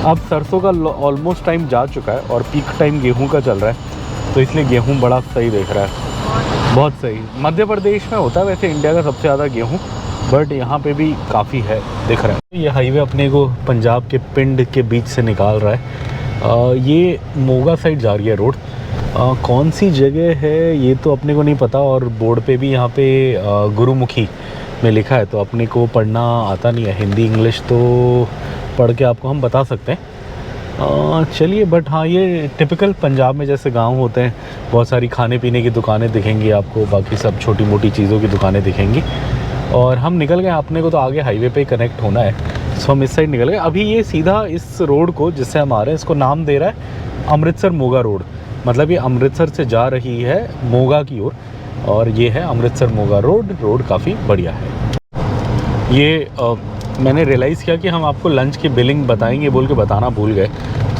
अब सरसों का ऑलमोस्ट टाइम जा चुका है, और पीक टाइम गेहूँ का चल रहा है, तो इसलिए गेहूँ बड़ा सही दिख रहा है, बहुत सही। मध्य प्रदेश में होता है वैसे इंडिया का सबसे ज़्यादा गेहूँ, बट यहाँ पे भी काफ़ी है दिख रहा है। ये हाईवे अपने को पंजाब के पिंड के बीच से निकाल रहा है। ये मोगा साइड जा रही है रोड, कौन सी जगह है ये तो अपने को नहीं पता, और बोर्ड पे भी यहाँ पे गुरुमुखी में लिखा है, तो अपने को पढ़ना आता नहीं है, हिंदी इंग्लिश तो पढ़ के आपको हम बता सकते हैं। चलिए, बट हाँ, ये टिपिकल पंजाब में जैसे गांव होते हैं, बहुत सारी खाने पीने की दुकानें दिखेंगी आपको, बाकी सब छोटी मोटी चीज़ों की दुकानें दिखेंगी। और हम निकल गए, अपने को तो आगे हाईवे पे कनेक्ट होना है, सो हम इस साइड निकल गए। अभी ये सीधा इस रोड को जिससे हम आ रहे हैं, इसको नाम दे रहा है अमृतसर मोगा रोड, मतलब ये अमृतसर से जा रही है मोगा की ओर, और ये है अमृतसर मोगा रोड। रोड काफ़ी बढ़िया है। ये मैंने रियलाइज़ किया कि हम आपको लंच की बिलिंग बताएंगे बोल के बताना भूल गए,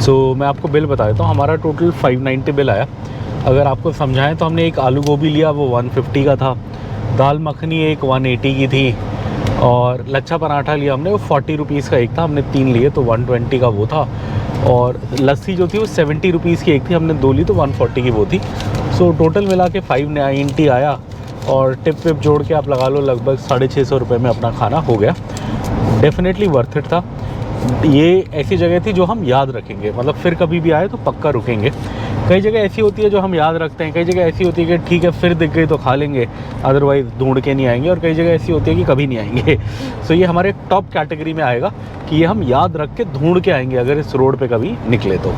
सो मैं आपको बिल बता देता हूँ। हमारा टोटल 590 बिल आया। अगर आपको समझाएं तो हमने एक आलू गोभी लिया, वो 150 का था, दाल मखनी एक 180 की थी, और लच्छा पराठा लिया हमने, वो 40 रुपीज़ का एक था, हमने 3 लिए तो 120 का वो था। और लस्सी जो थी वो 70 रुपीज़ की एक थी, हमने 2 ली तो 140 की वो थी। सो टोटल मिला के 590 आया, और टिप विप जोड़ के आप लगा लो लगभग 650 रुपये में अपना खाना हो गया। डेफिनेटली वर्थ इट था। ये ऐसी जगह थी जो हम याद रखेंगे, मतलब फिर कभी भी आए तो पक्का रुकेंगे। कई जगह ऐसी होती है जो हम याद रखते हैं, कई जगह ऐसी होती है कि ठीक है फिर दिख गई तो खा लेंगे, अदरवाइज़ ढूंढ के नहीं आएंगे, और कई जगह ऐसी होती है कि कभी नहीं आएंगे। सो ये हमारे टॉप कैटेगरी में आएगा कि ये हम याद रख के ढूंढ के आएंगे अगर इस रोड पे कभी निकले तो।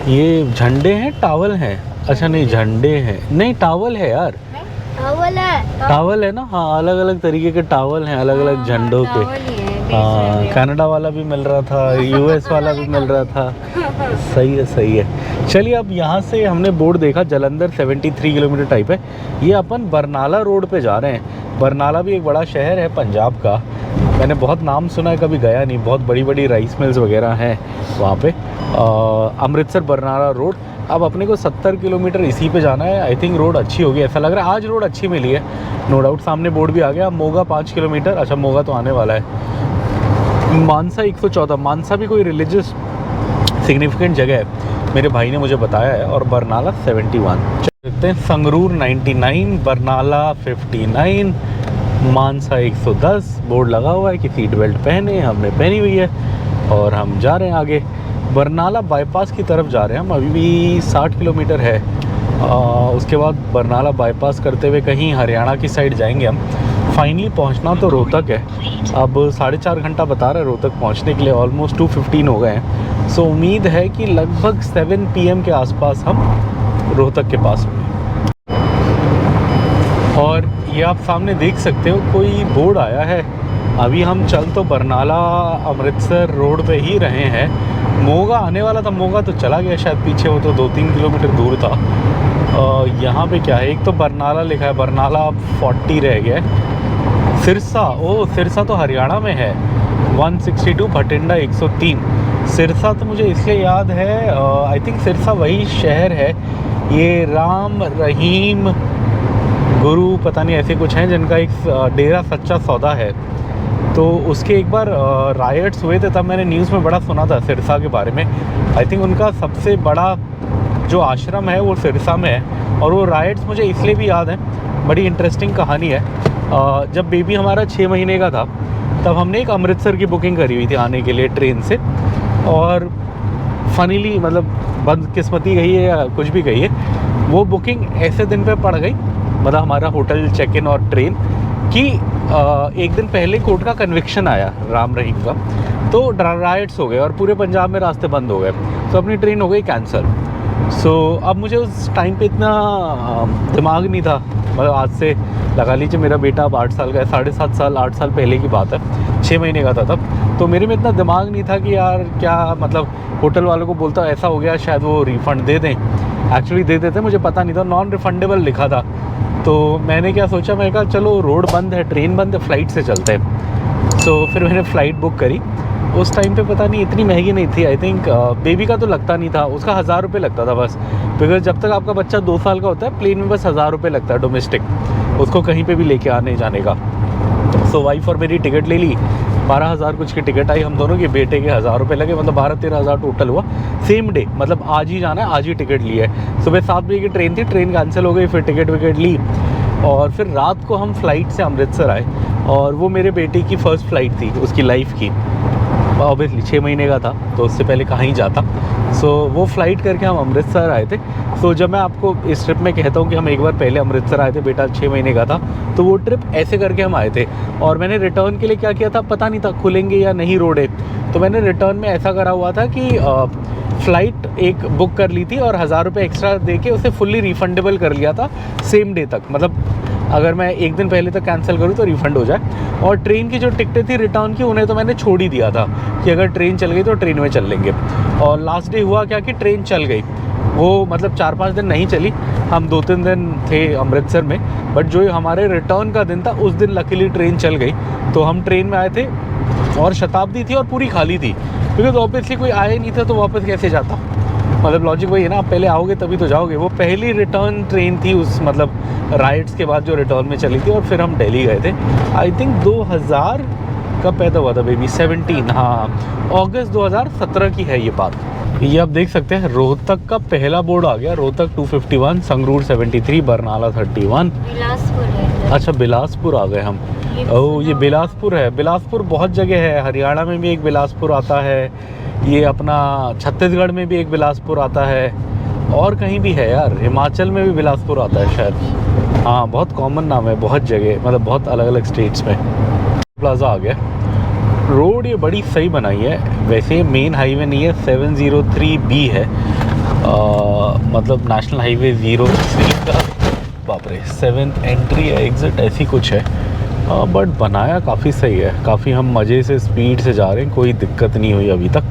ये झंडे हैं, टावल हैं? अच्छा नहीं, झंडे हैं नहीं, टावल है यार। टावल है ना, हाँ अलग अलग तरीके के टावल हैं, अलग अलग झंडों के। हाँ, कनाडा वाला भी मिल रहा था, यूएस वाला भी मिल रहा था। सही है सही है। चलिए अब यहाँ से हमने बोर्ड देखा, जलंधर 73 किलोमीटर टाइप है। ये अपन बरनाला रोड पे जा रहे हैं। बरनाला भी एक बड़ा शहर है पंजाब का, मैंने बहुत नाम सुना है, कभी गया नहीं। बहुत बड़ी बड़ी राइस मिल्स वगैरह हैं वहाँ पे। अमृतसर बरनाला रोड। अब अपने को 70 किलोमीटर इसी पे जाना है। आई थिंक रोड अच्छी होगी, ऐसा लग रहा है। आज रोड अच्छी मिली है, नो डाउट। सामने बोर्ड भी आ गया। मोगा 5 किलोमीटर, अच्छा मोगा तो आने वाला है। मानसा 114, मानसा भी कोई रिलीजियस सिग्निफिकेंट जगह है, मेरे भाई ने मुझे बताया है। और बरनाला 71। देखते हैं, संगरूर 99, बरनाला 59, मानसा 110। बोर्ड लगा हुआ है कि सीट बेल्ट पहने, हमने पहनी हुई है और हम जा रहे हैं आगे। बरनाला बाईपास की तरफ जा रहे हैं हम, अभी भी 60 किलोमीटर है। उसके बाद बरनाला बाईपास करते हुए कहीं हरियाणा की साइड जाएंगे हम। फाइनली पहुंचना तो रोहतक है। अब 4.5 घंटा बता रहा है रोहतक पहुंचने के लिए, ऑलमोस्ट 2:15 हो गए हैं। सो उम्मीद है कि लगभग 7 PM के आसपास हम रोहतक के पास होंगे। और ये आप सामने देख सकते हो, कोई बोर्ड आया है। अभी हम चल तो बरनाला अमृतसर रोड पे ही रहे हैं। मोगा आने वाला था, मोगा तो चला गया शायद पीछे, वो तो 2-3 किलोमीटर दूर था। यहाँ पे क्या है, एक तो बरनाला लिखा है, बरनाला अब 40 रह गया है। सिरसा, ओ सिरसा तो हरियाणा में है, 162, भटिंडा 103। सिरसा तो मुझे इसलिए याद है, आई थिंक सिरसा वही शहर है। ये राम रहीम गुरु पता नहीं ऐसे कुछ हैं, जिनका एक डेरा सच्चा सौदा है। तो उसके एक बार रायट्स हुए थे, तब मैंने न्यूज़ में बड़ा सुना था सिरसा के बारे में। आई थिंक उनका सबसे बड़ा जो आश्रम है वो सिरसा में है। और वो रायट्स मुझे इसलिए भी याद है, बड़ी इंटरेस्टिंग कहानी है। जब बेबी हमारा 6 महीने का था, तब हमने एक अमृतसर की बुकिंग करी हुई थी आने के लिए ट्रेन से। और फनीली, मतलब बदकिस्मती कही है या कुछ भी कही है, वो बुकिंग ऐसे दिन पे पड़ गई, मतलब हमारा होटल चेक इन और ट्रेन कि एक दिन पहले कोर्ट का कन्विक्शन आया राम रहीम का, तो राइट्स हो गए और पूरे पंजाब में रास्ते बंद हो गए। तो अपनी ट्रेन हो गई कैंसिल। सो अब मुझे उस टाइम पे इतना दिमाग नहीं था, मतलब आज से लगा लीजिए मेरा बेटा अब 8 साल का है, 7.5 साल 8 साल पहले की बात है, 6 महीने का था तब। तो मेरे में इतना दिमाग नहीं था कि यार क्या, मतलब होटल वालों को बोलता ऐसा हो गया शायद वो रिफ़ंड दे दें। एक्चुअली दे देते, मुझे पता नहीं था, नॉन रिफंडेबल लिखा था। तो मैंने क्या सोचा, मैं कहा चलो रोड बंद है, ट्रेन बंद है, फ़्लाइट से चलते हैं। तो फिर मैंने फ़्लाइट बुक करी। उस टाइम पे पता नहीं इतनी महंगी नहीं थी, आई थिंक बेबी का तो लगता नहीं था, उसका 1000 रुपये लगता था बस। बिकॉज जब तक आपका बच्चा 2 साल का होता है, प्लेन में बस 1000 रुपये लगता है डोमेस्टिक, उसको कहीं पे भी लेके आने जाने का। सो वाइफ और मेरी टिकट ले ली, 12,000 कुछ की टिकट आई हम दोनों की, बेटे के 1000 रुपये लगे, मतलब 12-13 हज़ार टोटल हुआ। सेम डे, मतलब आज ही जाना है, आज ही टिकट ली है। सुबह 7 बजे की ट्रेन थी, ट्रेन कैंसिल हो गई, फिर टिकट विकेट ली और फिर रात को हम फ़्लाइट से अमृतसर आए। और वो मेरे बेटे की फ़र्स्ट फ़्लाइट थी उसकी लाइफ की, ऑब्वियसली 6 महीने का था तो उससे पहले कहाँ ही जाता। सो वो फ़्लाइट करके हम अमृतसर आए थे। सो जब मैं आपको इस ट्रिप में कहता हूँ कि हम एक बार पहले अमृतसर आए थे, बेटा 6 महीने का था, तो वो ट्रिप ऐसे करके हम आए थे। और मैंने रिटर्न के लिए क्या किया था पता नहीं था, खुलेंगे या नहीं रोडे, तो मैंने रिटर्न में ऐसा करा हुआ था कि फ़्लाइट एक बुक कर ली थी और 1000 रुपये एक्स्ट्रा दे के उसे फुल्ली रिफ़ंडेबल कर लिया था सेम डे तक, मतलब अगर मैं एक दिन पहले तक कैंसिल करूँ तो रिफ़ंड हो जाए। और ट्रेन की जो टिकटें थी रिटर्न की, उन्हें तो मैंने छोड़ ही दिया था कि अगर ट्रेन चल गई तो ट्रेन में चल लेंगे। और लास्ट डे हुआ क्या कि ट्रेन चल गई, वो मतलब 4-5 दिन नहीं चली, हम 2-3 दिन थे अमृतसर में, बट जो हमारे रिटर्न का दिन था उस दिन लकीली ट्रेन चल गई। तो हम ट्रेन में आए थे और शताब्दी थी और पूरी खाली थी, बिकॉज ऑब्वियसली कोई आया नहीं था तो वापस कैसे जाता। मतलब लॉजिक वही है ना, आप पहले आओगे तभी तो जाओगे। वो पहली रिटर्न ट्रेन थी उस मतलब राइट्स के बाद जो रिटर्न में चली थी, और फिर हम दिल्ली गए थे। आई थिंक 2000 का पैदा हुआ था बेबी, 17, हाँ अगस्त 2017 की है ये बात। ये आप देख सकते हैं रोहतक का पहला बोर्ड आ गया, रोहतक 251, संगरूर 73, बरनाला 31। बिलासपुर है। अच्छा बिलासपुर आ गए हम। ओह ये बिलासपुर है, बिलासपुर बहुत जगह है, हरियाणा में भी एक बिलासपुर आता है, ये अपना छत्तीसगढ़ में भी एक बिलासपुर आता है, और कहीं भी है यार, हिमाचल में भी बिलासपुर आता है शायद। हाँ बहुत कॉमन नाम है बहुत जगह, मतलब बहुत अलग अलग स्टेट्स में। प्लाजा आ गया। रोड ये बड़ी सही बनाई है, वैसे मेन हाईवे नहीं है, 703B है, मतलब नेशनल हाईवे 03 का, बाप रे 7th एंट्री है एग्जिट ऐसी कुछ है, बट बनाया काफ़ी सही है, काफ़ी हम मज़े से स्पीड से जा रहे हैं, कोई दिक्कत नहीं हुई अभी तक।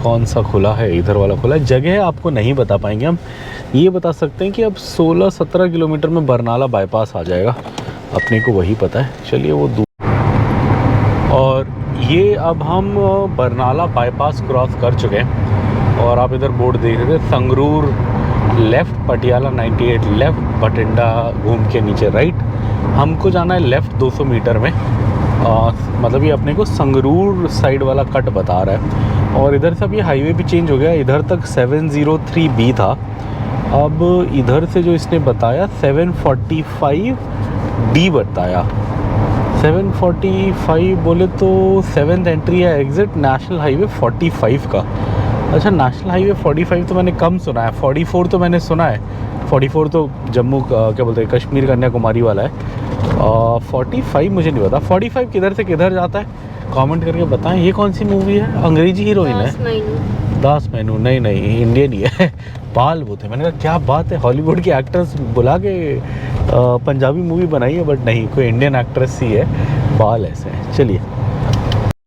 कौन सा खुला है, इधर वाला खुला है। जगह आपको नहीं बता पाएंगे हम, ये बता सकते हैं कि अब 16-17 किलोमीटर में बरनाला बाईपास आ जाएगा, अपने को वही पता है। चलिए वो दूर, और ये अब हम बरनाला बाईपास क्रॉस कर चुके हैं, और आप इधर बोर्ड देख रहे थे, संगरूर लेफ़्ट, पटियाला 98 लेफ़्ट, बठिंडा घूम के नीचे राइट। हमको जाना है लेफ़्ट 200 मीटर में, मतलब ये अपने को संगरूर साइड वाला कट बता रहा है। और इधर से अब ये हाईवे भी चेंज हो गया, इधर तक 703B था, अब इधर से जो इसने बताया 745D बताया। 745 बोले तो 7th एंट्री है एग्जिट नेशनल हाईवे 45 का। अच्छा नेशनल हाईवे 45 तो मैंने कम सुना है, 44 तो मैंने सुना है, 44 तो जम्मू क्या बोलते हैं कश्मीर कन्याकुमारी वाला है। 45 मुझे नहीं पता, 45 किधर से किधर जाता है, कमेंट करके बताएं। ये कौन सी मूवी है, अंग्रेजी हीरोइन है? दास मेनू, नहीं इंडियन ही है। बाल वो थे, मैंने कहा क्या बात है, हॉलीवुड के एक्टर्स बुला के पंजाबी मूवी बनाई है, बट नहीं, कोई इंडियन एक्ट्रेस ही है, बाल ऐसे हैं। चलिए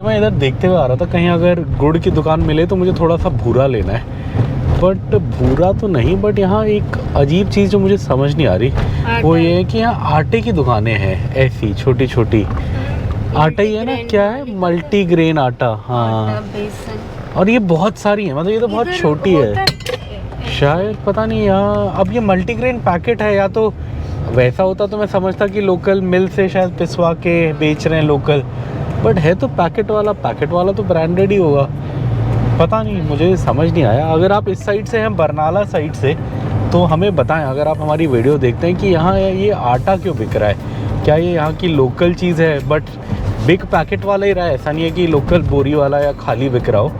मैं इधर देखते हुए आ रहा था, कहीं अगर गुड़ की दुकान मिले तो मुझे थोड़ा सा भूरा लेना है, बट भूरा तो नहीं, बट यहाँ एक अजीब चीज़ जो मुझे समझ नहीं आ रही, वो ये है कि यहाँ आटे की दुकानें हैं ऐसी छोटी छोटी। आटा ही है ना, क्या है, मल्टीग्रेन आटा, हाँ, और ये बहुत सारी है, मतलब ये तो बहुत छोटी है शायद, पता नहीं यहाँ। अब ये मल्टीग्रेन पैकेट है, या तो वैसा होता तो मैं समझता कि लोकल मिल से शायद पिसवा के बेच रहे हैं लोकल, बट है तो पैकेट वाला तो ब्रांडेड ही होगा, पता नहीं, मुझे समझ नहीं आया। अगर आप इस साइड से हैं, बरनाला साइड से, तो हमें बताएं, अगर आप हमारी वीडियो देखते हैं कि यहाँ ये आटा क्यों बिक रहा है, क्या ये यहाँ की लोकल चीज़ है, बट बिग पैकेट वाला ही रहा है, ऐसा नहीं है कि लोकल बोरी वाला या खाली बिक रहा हो,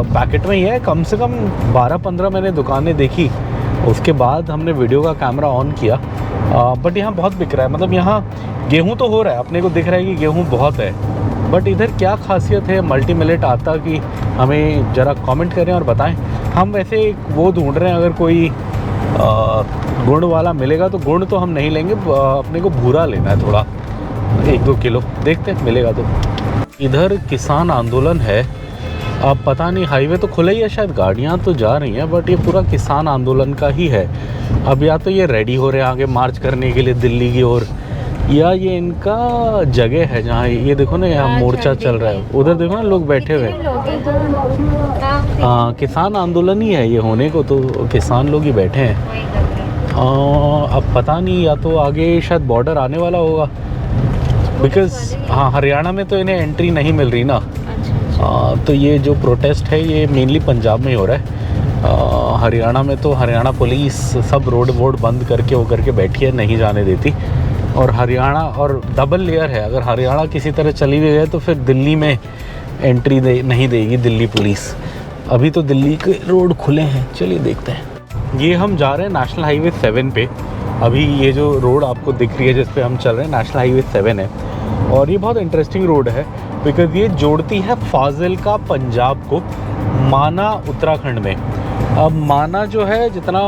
पैकेट में ही है। कम से कम 12-15 मैंने दुकानें देखी, उसके बाद हमने वीडियो का कैमरा ऑन किया, बट यहाँ बहुत बिक रहा है। मतलब यहाँ गेहूँ तो हो रहा है, अपने को दिख रहा है कि गेहूँ बहुत है, बट इधर क्या खासियत है मल्टी मिलेट आटा की, हमें ज़रा कमेंट करें और बताएं। हम वैसे वो ढूंढ रहे हैं, अगर कोई गुड़ वाला मिलेगा तो, गुड़ तो हम नहीं लेंगे, अपने को भूरा लेना है थोड़ा, 1-2 किलो, देखते हैं मिलेगा तो। इधर किसान आंदोलन है, अब पता नहीं, हाईवे तो खुला ही है, शायद गाड़ियाँ तो जा रही हैं, बट ये पूरा किसान आंदोलन का ही है। अब या तो ये रेडी हो रहे हैं आगे मार्च करने के लिए दिल्ली की ओर, या ये इनका जगह है जहाँ, ये देखो ना यहाँ मोर्चा चल रहा है, उधर देखो ना लोग बैठे हुए। हाँ किसान आंदोलन ही है ये होने को, तो किसान लोग ही बैठे हैं। अब पता नहीं, या तो आगे शायद बॉर्डर आने वाला होगा, बिकॉज हाँ हरियाणा में तो इन्हें एंट्री नहीं मिल रही ना। तो ये जो प्रोटेस्ट है ये मेनली पंजाब में ही हो रहा है, हरियाणा में तो हरियाणा पुलिस सब रोड वोड बंद करके वो करके बैठी है, नहीं जाने देती। और हरियाणा और डबल लेयर है, अगर हरियाणा किसी तरह चली भी गई तो फिर दिल्ली में एंट्री नहीं देगी दिल्ली पुलिस। अभी तो दिल्ली के रोड खुले हैं, चलिए देखते हैं। ये हम जा रहे हैं नेशनल हाईवे 7 पे। अभी ये जो रोड आपको दिख रही है जिस पे हम चल रहे हैं, नेशनल हाईवे 7 है, और ये बहुत इंटरेस्टिंग रोड है, बिकॉज ये जोड़ती है फाजिल्का पंजाब को माना उत्तराखंड में। अब माना जो है, जितना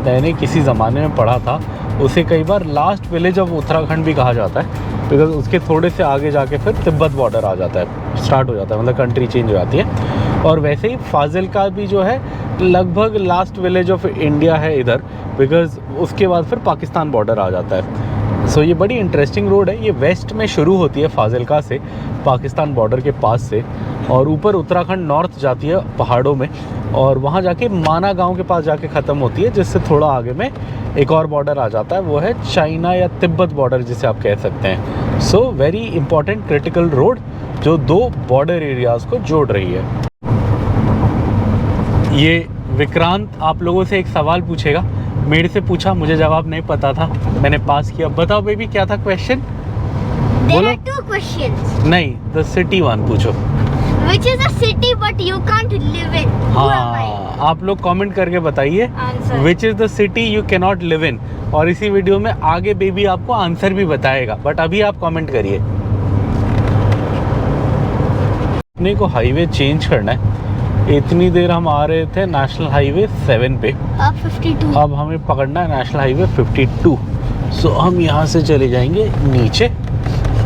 मैंने किसी ज़माने में पढ़ा था, उसे कई बार लास्ट विलेज ऑफ उत्तराखंड भी कहा जाता है, बिकॉज उसके थोड़े से आगे जाके फिर तिब्बत बॉर्डर आ जाता है, स्टार्ट हो जाता है, मतलब कंट्री चेंज हो जाती है। और वैसे ही फाजिल्का भी जो है लगभग लास्ट विलेज ऑफ इंडिया है इधर, बिकॉज उसके बाद फिर पाकिस्तान बॉर्डर आ जाता है। सो ये बड़ी इंटरेस्टिंग रोड है, ये वेस्ट में शुरू होती है फाजिल्का से, पाकिस्तान बॉर्डर के पास से, और ऊपर उत्तराखंड नॉर्थ जाती है पहाड़ों में, और वहाँ जाके माना गांव के पास जाके ख़त्म होती है, जिससे थोड़ा आगे में एक और बॉर्डर आ जाता है, वो है चाइना या तिब्बत बॉर्डर जिसे आप कह सकते हैं। So very important critical road जो दो बॉर्डर एरियाज़ को जोड़ रही है। ये विक्रांत आप लोगों से एक सवाल पूछेगा, मेरे से पूछा, मुझे जवाब नहीं पता था, मैंने पास किया। बताओ बेबी क्या था question? There are two questions. नहीं, द सिटी वन पूछो। Which is a city but you can't live in? Who am I? हाँ, आप लोग कमेंट करके बताइए Answer. Which is the city you can not live in, और इसी video में आगे बेबी आपको आंसर भी बताएगा, बट अभी आप कमेंट करिए। अपने को हाईवे चेंज करना है। इतनी देर हम आ रहे थे नेशनल हाईवे 7 पे, अब 52. अब हमें पकड़ना है नेशनल हाईवे 52। सो हम यहाँ से चले जाएंगे नीचे,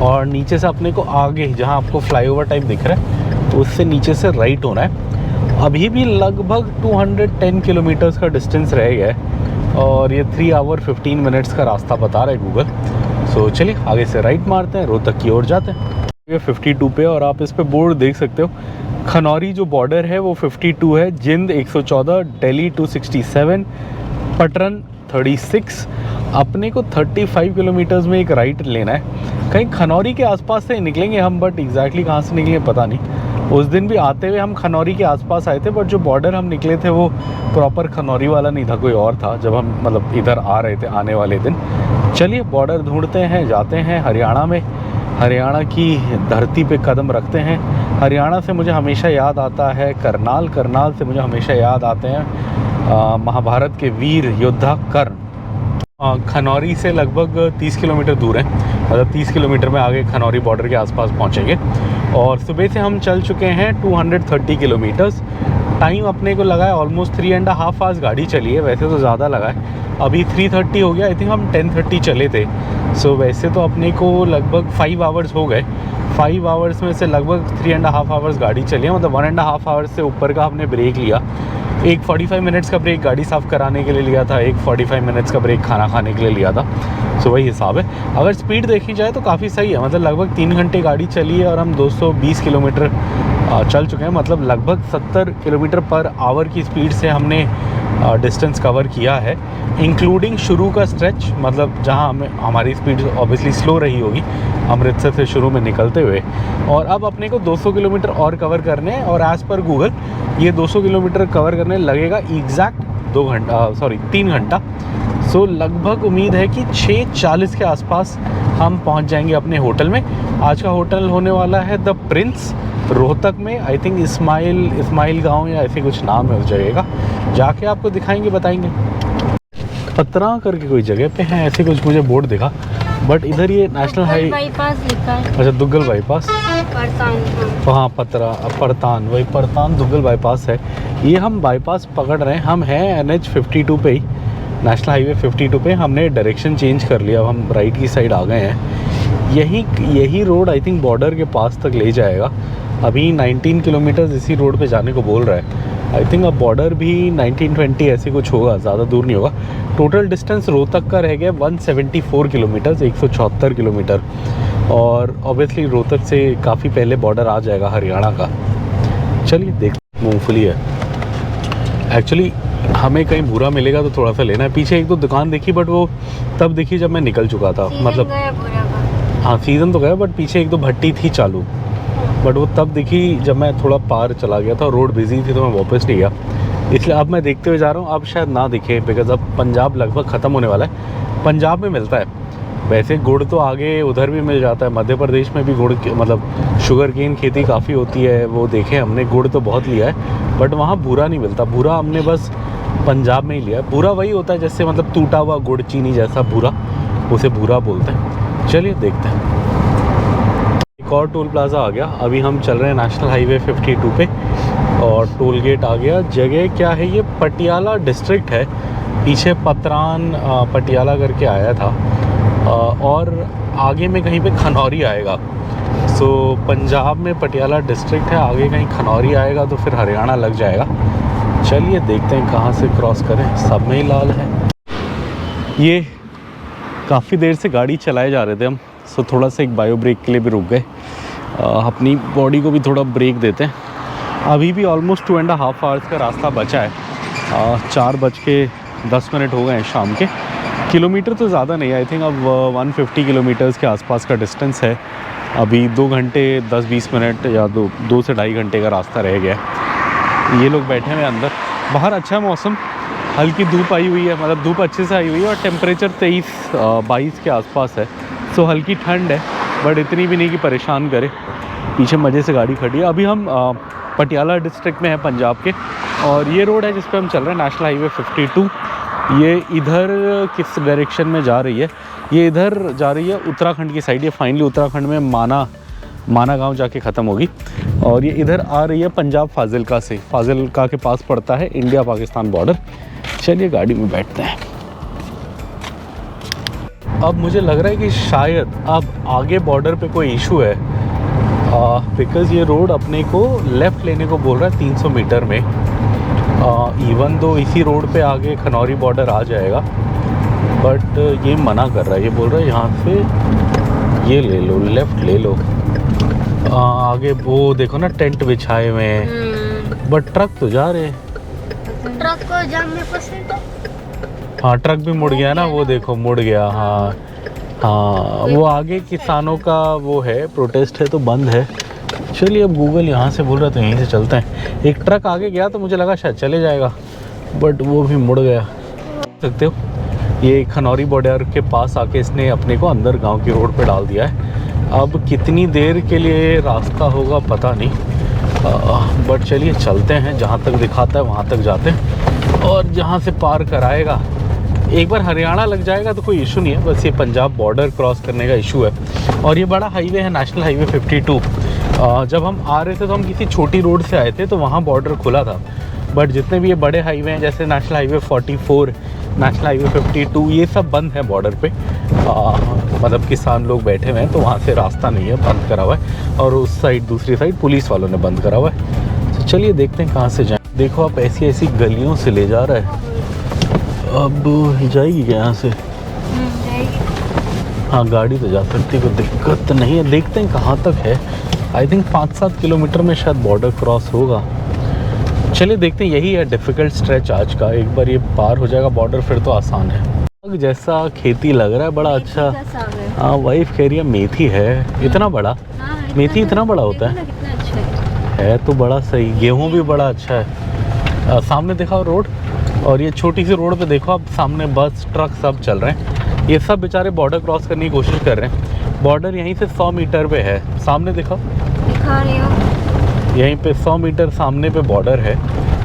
और नीचे से अपने को आगे जहाँ आपको फ्लाईओवर टाइप दिख रहा है उससे नीचे से राइट होना है। अभी भी लगभग 210 किलोमीटर्स का डिस्टेंस रह गया है, और ये 3 आवर 15 मिनट्स का रास्ता बता रहा है गूगल। सो चलिए आगे से राइट मारते हैं, रोहतक की ओर जाते हैं। ये 52 पे, और आप इस पे बोर्ड देख सकते हो, खनौरी जो बॉर्डर है वो 52 है, जिंद 114, दिल्ली 267, पटरन 36। अपने को 35 किलोमीटर्स में एक राइट लेना है। कहीं खनौरी के आसपास से निकलेंगे हम, बट एग्जैक्टली कहाँ से निकलेंगे पता नहीं। उस दिन भी आते हुए हम खनौरी के आसपास आए थे, बट जो बॉर्डर हम निकले थे वो प्रॉपर खनौरी वाला नहीं था, कोई और था जब हम मतलब इधर आ रहे थे आने वाले दिन। चलिए बॉर्डर ढूंढते हैं, जाते हैं हरियाणा में, हरियाणा की धरती पे कदम रखते हैं। हरियाणा से मुझे हमेशा याद आता है करनाल, करनाल से मुझे हमेशा याद आते हैं महाभारत के वीर योद्धा कर्ण। खनौरी से लगभग 30 किलोमीटर दूर है, मतलब 30 किलोमीटर में आगे खनौरी बॉर्डर के आसपास पहुंचेंगे। और सुबह से हम चल चुके हैं 230 किलोमीटर्स। टाइम अपने को लगा है ऑलमोस्ट 3.5 आवर्स गाड़ी चली है, वैसे तो ज़्यादा लगा है। अभी 3:30 हो गया, आई थिंक हम 10:30 चले थे। सो वैसे तो अपने को लगभग 5 आवर्स हो गए। 5 आवर्स में से लगभग 3.5 आवर्स गाड़ी चली है, मतलब 1.5 आवर्स से ऊपर का हमने ब्रेक लिया। एक 45 मिनट्स का ब्रेक गाड़ी साफ़ कराने के लिए लिया था, एक 45 मिनट्स का ब्रेक खाना खाने के लिए लिया था। सो वही हिसाब है। अगर स्पीड देखी जाए तो काफ़ी सही है, मतलब लगभग 3 घंटे गाड़ी चली है और हम 220 किलोमीटर चल चुके हैं, मतलब लगभग 70 किलोमीटर पर आवर की स्पीड से हमने डिस्टेंस कवर किया है, इंक्लूडिंग शुरू का स्ट्रेच, मतलब जहां हमें हमारी स्पीड ऑब्वियसली स्लो रही होगी अमृतसर से शुरू में निकलते हुए। और अब अपने को 200 किलोमीटर और कवर करने हैं, और एज़ पर गूगल ये 200 किलोमीटर कवर करने लगेगा एग्जैक्ट 3 घंटा। सो लगभग उम्मीद है कि 6:40 के आसपास हम पहुंच जाएंगे अपने होटल में। आज का होटल होने वाला है द प्रिंस, रोहतक में। आई थिंक इस्माइल गांव या ऐसे कुछ नाम है उस जगह का, जाके आपको दिखाएंगे, बताएंगे। पतरा करके कोई जगह पे है ऐसे कुछ, मुझे बोर्ड दिखा, बट इधर ये नेशनल हाईवे बाईपास लिखा है। अच्छा, दुग्गल बाईपास, परतान। हाँ पतरा परतान, वही परतान दुग्गल बाईपास है। ये हम बाईपास पकड़ रहे हैं, हम हैं NH 52 पे ही, नेशनल हाईवे 52 पे। हमने डायरेक्शन चेंज कर लिया, अब हम राइट की साइड आ गए हैं। यही रोड आई थिंक बॉर्डर के पास तक ले जाएगा। अभी 19 किलोमीटर इसी रोड पे जाने को बोल रहा है। आई थिंक अब बॉर्डर भी 19-20 ऐसे कुछ होगा, ज़्यादा दूर नहीं होगा। टोटल डिस्टेंस रोहतक का रह गया 174 किलोमीटर, 174 किलोमीटर। और ऑब्वियसली रोहतक से काफ़ी पहले बॉर्डर आ जाएगा हरियाणा का। चलिए देख, मूँगफली है एक्चुअली, हमें कहीं भूरा मिलेगा तो थोड़ा सा लेना है। पीछे एक दो दुकान देखी, बट वो तब देखी जब मैं निकल चुका था, मतलब हाँ सीज़न तो गया, बट पीछे एक दो भट्टी थी चालू, बट वो तब दिखी जब मैं थोड़ा पार चला गया था, रोड बिजी थी तो मैं वापस नहीं गया। इसलिए अब मैं देखते हुए जा रहा हूँ, अब शायद ना दिखे, बिकॉज अब पंजाब लगभग ख़त्म होने वाला है। पंजाब में मिलता है वैसे गुड़, तो आगे उधर भी मिल जाता है, मध्य प्रदेश में भी गुड़, मतलब शुगर केन खेती काफ़ी होती है, वो देखे हमने, गुड़ तो बहुत लिया है, बट वहाँ भूरा नहीं मिलता। भूरा हमने बस पंजाब में ही लिया है। भूरा वही होता है जैसे मतलब टूटा हुआ गुड़, चीनी जैसा भूरा, उसे भूरा बोलते हैं। चलिए देखते हैं। एक और टोल प्लाज़ा आ गया, अभी हम चल रहे हैं नेशनल हाईवे 52 पे, और टोल गेट आ गया। जगह क्या है, ये पटियाला डिस्ट्रिक्ट है, पीछे पतरान पटियाला करके आया था, और आगे में कहीं पे खनौरी आएगा। सो पंजाब में पटियाला डिस्ट्रिक्ट है, आगे कहीं खनौरी आएगा तो फिर हरियाणा लग जाएगा। चलिए देखते हैं कहाँ से क्रॉस करें, सब में ही लाल है। ये काफ़ी देर से गाड़ी चलाए जा रहे थे हम, सो थोड़ा सा एक बायो ब्रेक के लिए भी रुक गए। अपनी बॉडी को भी थोड़ा ब्रेक देते हैं। अभी भी ऑलमोस्ट 2.5 आवर्स का रास्ता बचा है। 4:10 हो गए हैं शाम के। किलोमीटर तो ज़्यादा नहीं, आई थिंक अब 150 किलोमीटर्स के आसपास का डिस्टेंस है। अभी 2 घंटे 10-20 मिनट या 2 से 2.5 घंटे का रास्ता रह गया है। ये लोग बैठे हुए अंदर। बाहर अच्छा मौसम, हल्की धूप आई हुई है, मतलब धूप अच्छे से आई हुई है और टेम्परेचर 23-22 के आसपास है। सो हल्की ठंड है, बट इतनी भी नहीं कि परेशान करे। पीछे मज़े से गाड़ी खड़ी है। अभी हम पटियाला डिस्ट्रिक्ट में है पंजाब के, और ये रोड है जिस पे हम चल रहे हैं, नेशनल हाईवे 52। ये इधर किस डायरेक्शन में जा रही है? ये इधर जा रही है उत्तराखंड की साइड। ये फाइनली उत्तराखंड में माना गांव जाके ख़त्म होगी, और ये इधर आ रही है पंजाब फाजिलका से। फाजिलका के पास पड़ता है इंडिया पाकिस्तान बॉर्डर। चलिए गाड़ी में बैठते हैं। अब मुझे लग रहा है कि शायद अब आगे बॉर्डर पे कोई इशू है, बिकॉज़ ये रोड अपने को लेफ़्ट लेने को बोल रहा है 300 मीटर में। इवन दो इसी रोड पे आगे खनौरी बॉर्डर आ जाएगा, बट ये मना कर रहा है। ये बोल रहा है यहाँ से ये ले लो, लेफ़्ट ले लो। आगे वो देखो ना टेंट बिछाए हुए हैं, बट ट्रक तो जा रहे हैं। ट्रक को जाने पसंद है। हाँ, ट्रक भी मुड़ गया ना, वो देखो मुड़ गया। हाँ हाँ, वो आगे किसानों का वो है, प्रोटेस्ट है तो बंद है। चलिए अब गूगल यहाँ से बोल रहा है तो यहीं से चलते हैं। एक ट्रक आगे गया तो मुझे लगा शायद चले जाएगा, बट वो भी मुड़ गया। सकते हो ये खनौरी बॉर्डर के पास आके इसने अपने को अंदर गांव की रोड पे डाल दिया है। अब कितनी देर के लिए रास्ता होगा पता नहीं, बट चलिए चलते हैं। जहाँ तक दिखाता है वहाँ तक जाते हैं, और जहाँ से पार कराएगा, एक बार हरियाणा लग जाएगा तो कोई इशू नहीं है। बस ये पंजाब बॉर्डर क्रॉस करने का इशू है। और ये बड़ा हाईवे है, नेशनल हाईवे 52। जब हम आ रहे थे तो हम किसी छोटी रोड से आए थे तो वहाँ बॉर्डर खुला था, बट जितने भी ये बड़े हाईवे हैं जैसे नेशनल हाईवे 44, नेशनल हाईवे 52, ये सब बंद है बॉर्डर पे। मतलब किसान लोग बैठे हुए हैं तो वहाँ से रास्ता नहीं है, बंद करा हुआ है। और उस साइड दूसरी साइड पुलिस वालों ने बंद करा हुआ है। तो चलिए देखते हैं कहाँ से जाएँ। देखो आप ऐसी ऐसी गलियों से ले जा रहा है। अब जाएगी क्या यहाँ से? हाँ, गाड़ी तो जा सकती है, कोई दिक्कत नहीं है। देखते हैं कहाँ तक है। आई थिंक 5-7 किलोमीटर में शायद बॉर्डर क्रॉस होगा। चलिए देखते हैं। यही है डिफ़िकल्ट स्ट्रेच आज का। एक बार ये पार हो जाएगा बॉर्डर फिर तो आसान है। जैसा खेती लग रहा है, बड़ा अच्छा। हाँ, वाइफ कह रही है मेथी है। इतना बड़ा मेथी इतना बड़ा होता है तो बड़ा सही। गेहूँ भी बड़ा अच्छा है। सामने देखा रोड, और ये छोटी सी रोड पे देखो आप, सामने बस ट्रक सब चल रहे हैं। ये सब बेचारे बॉर्डर क्रॉस करने की कोशिश कर रहे हैं। बॉर्डर यहीं से 100 मीटर पे है। सामने दिखा, दिखा रही हूँ। यहीं पे 100 मीटर सामने पे बॉर्डर है।